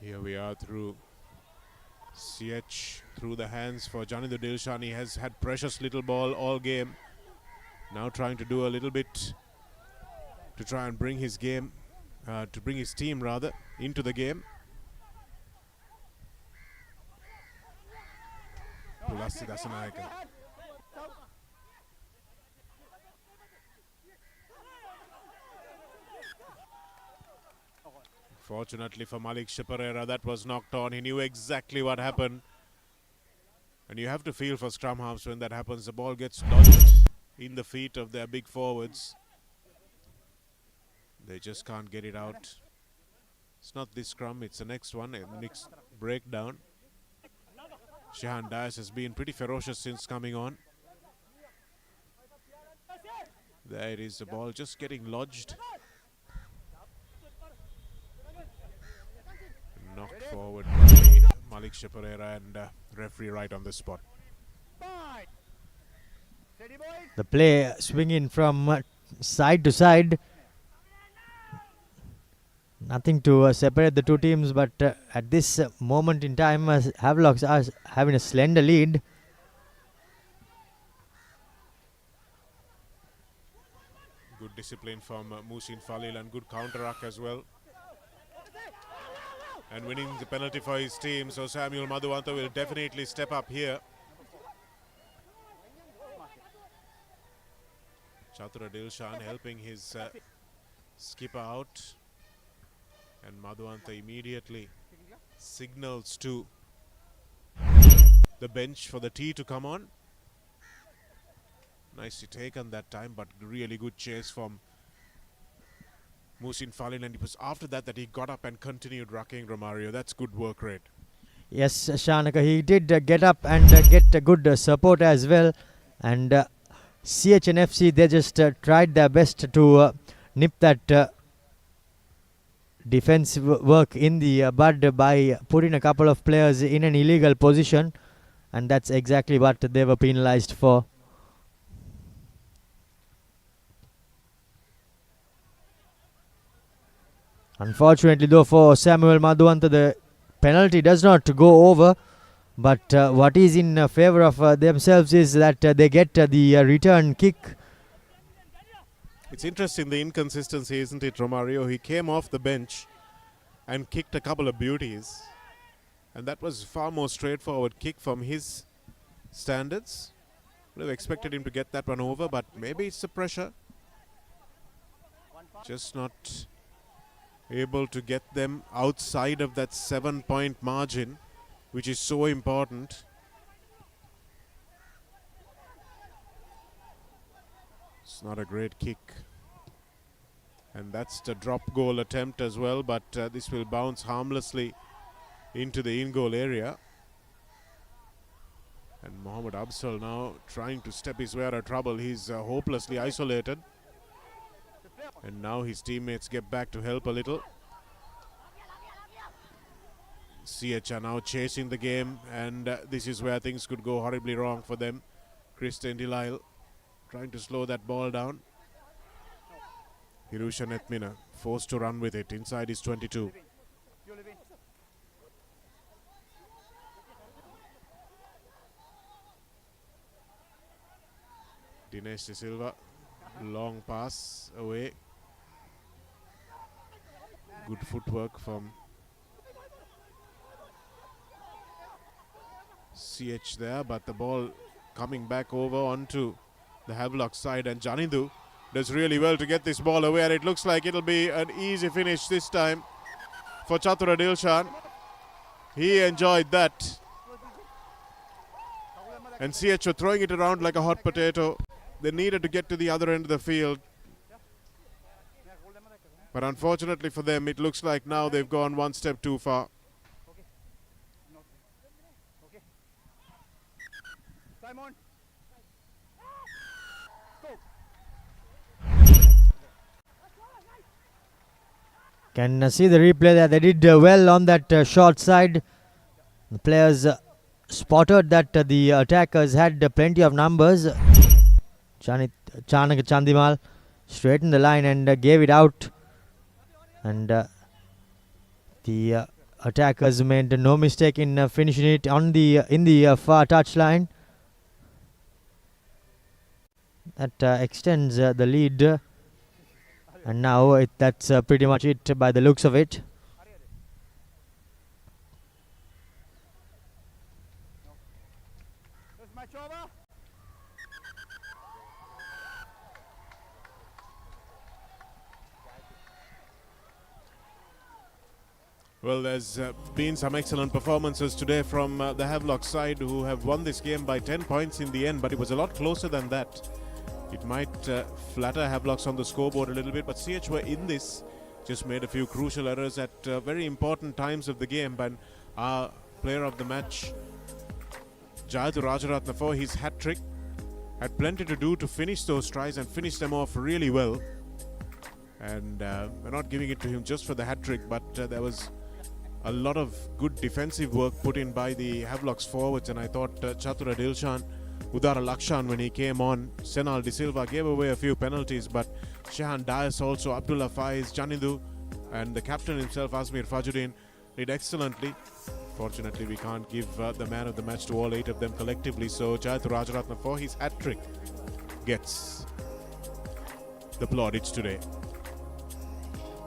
Here we are through CH, through the hands for Janindra Dilshan. He has had precious little ball all game. Now trying to do a little bit to try and bring his game, to bring his team rather, into the game. Pulasti Dasanayaka. Fortunately for Maliksha Pereira, that was knocked on. He knew exactly what happened. And you have to feel for scrum halves when that happens. The ball gets lodged in the feet of their big forwards. They just can't get it out. It's not this scrum, it's the next one, the next breakdown. Shehan Dias has been pretty ferocious since coming on. There it is, the ball just getting lodged. Knocked forward by Maliksha Pereira, and referee right on the spot. The play swinging from side to side. Nothing to separate the two teams, but at this moment in time, Havelocks are having a slender lead. Good discipline from Musin Falil and good counter-attack as well. And winning the penalty for his team, so Samuel Madhuwantha will definitely step up here. Chatura Dilshan helping his skipper out. And Madhuwantha immediately signals to the bench for the tee to come on. Nicely taken that time, but really good chase from Musin Falin, and it was after that that he got up and continued rucking Romario. That's good work rate. Yes, Shanaka, he did get up and get a good support as well. And CHN FC, they just tried their best to nip that defensive work in the bud by putting a couple of players in an illegal position. And that's exactly what they were penalized for. Unfortunately though for Samuel Madhuwanta, the penalty does not go over, but what is in favour of themselves is that they get the return kick. It's interesting, the inconsistency, isn't it, Romario? He came off the bench and kicked a couple of beauties, and that was far more straightforward kick from his standards. Would have expected him to get that one over, but maybe it's the pressure. Just not able to get them outside of that 7-point margin, which is so important. It's not a great kick. And that's the drop goal attempt as well, but this will bounce harmlessly into the in-goal area. And Mohammad Absal now trying to step his way out of trouble. He's hopelessly isolated. And now his teammates get back to help a little. CH are now chasing the game, and this is where things could go horribly wrong for them. Christian Delisle trying to slow that ball down. Hirusha Netmina forced to run with it inside his 22. Dinesh De Silva, long pass away. Good footwork from CH there, but the ball coming back over onto the Havelock side, and Janindu does really well to get this ball away, and it looks like it'll be an easy finish this time for Chatura Dilshan. He enjoyed that. And CH were throwing it around like a hot potato. They needed to get to the other end of the field. But unfortunately for them, it looks like now they've gone one step too far. Can see the replay there. They did well on that short side. The players spotted that the attackers had plenty of numbers. Chanak Chandimal straightened the line and gave it out. And the attackers made no mistake in finishing it on the in the far touchline. That extends the lead. And now that's pretty much it by the looks of it. Well, there's been some excellent performances today from the Havelock side, who have won this game by 10 points in the end, but it was a lot closer than that. It might flatter Havelocks on the scoreboard a little bit, but CH were in this, just made a few crucial errors at very important times of the game. But our player of the match, Jayathu Rajaratna, for his hat-trick, had plenty to do to finish those tries and finish them off really well. And we're not giving it to him just for the hat-trick, but there was a lot of good defensive work put in by the Havelocks forwards, and I thought Chatura Dilshan, Udara Lakshan, when he came on, Senal De Silva gave away a few penalties, but Shahan Dias also, Abdullah Faiz, Janindu, and the captain himself, Azmir Fajuddin, did excellently. Fortunately, we can't give the man of the match to all 8 of them collectively, so Jayathu Rajaratna, for his hat-trick, gets the plaudits today.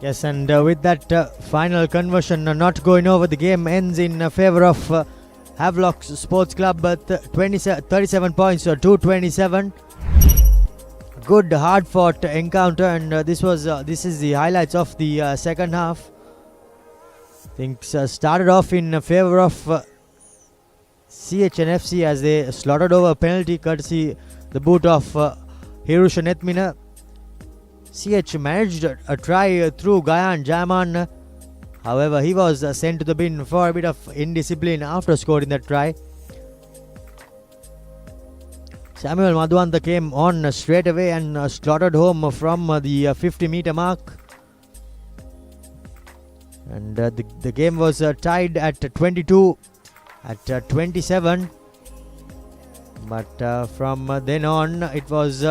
Yes, and with that final conversion not going over, the game ends in favour of Havelock Sports Club, 37 points to 227. Good, hard-fought encounter, and this is the highlights of the second half. Things started off in favour of CHN FC as they slaughtered over a penalty courtesy the boot of Hirusha Netmina. CH managed a try through Gayan Jaman. However, he was sent to the bin for a bit of indiscipline after scoring that try. Samuel Madhuanta came on straight away and slaughtered home from the 50-meter mark. And the game was tied at 22 at 27. But from then on, it was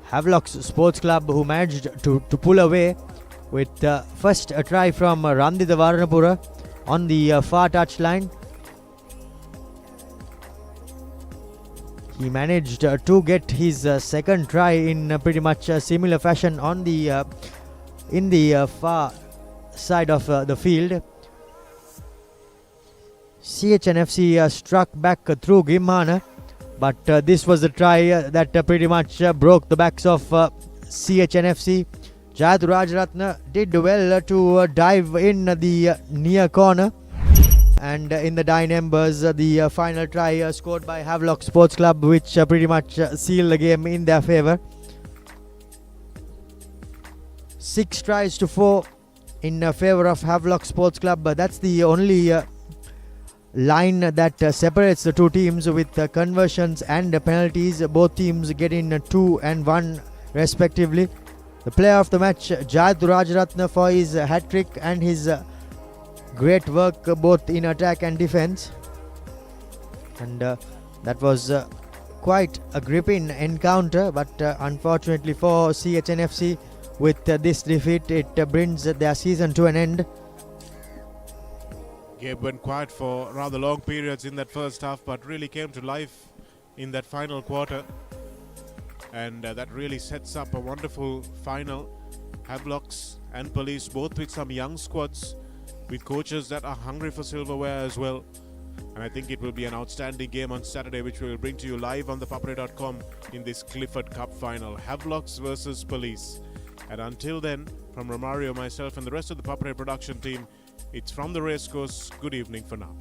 Havelock's Sports Club who managed to pull away with first a try from Randita Varanapura on the far touchline. He managed to get his second try in pretty much a similar fashion on the in the far side of the field. CHN FC struck back through Gimhana, but this was the try that pretty much broke the backs of CHN FC. Jayat Rajaratna did well to dive in the near corner, and in the dying embers, the final try scored by Havelock Sports Club, which pretty much sealed the game in their favour. 6 tries to 4 in favour of Havelock Sports Club. That's the only line that separates the two teams, with conversions and penalties. Both teams getting 2 and 1 respectively. The player of the match, Jayat Rajaratna, for his hat-trick and his great work both in attack and defence. And that was quite a gripping encounter, but unfortunately for CHN FC, with this defeat, it brings their season to an end. Game went quiet for rather long periods in that first half, but really came to life in that final quarter. And that really sets up a wonderful final. Havelocks and Police both with some young squads, with coaches that are hungry for silverware as well. And I think it will be an outstanding game on Saturday, which we will bring to you live on thepapare.com in this Clifford Cup final. Havelocks versus Police. And until then, from Romario, myself and the rest of the Papare production team, it's from the racecourse. Good evening for now.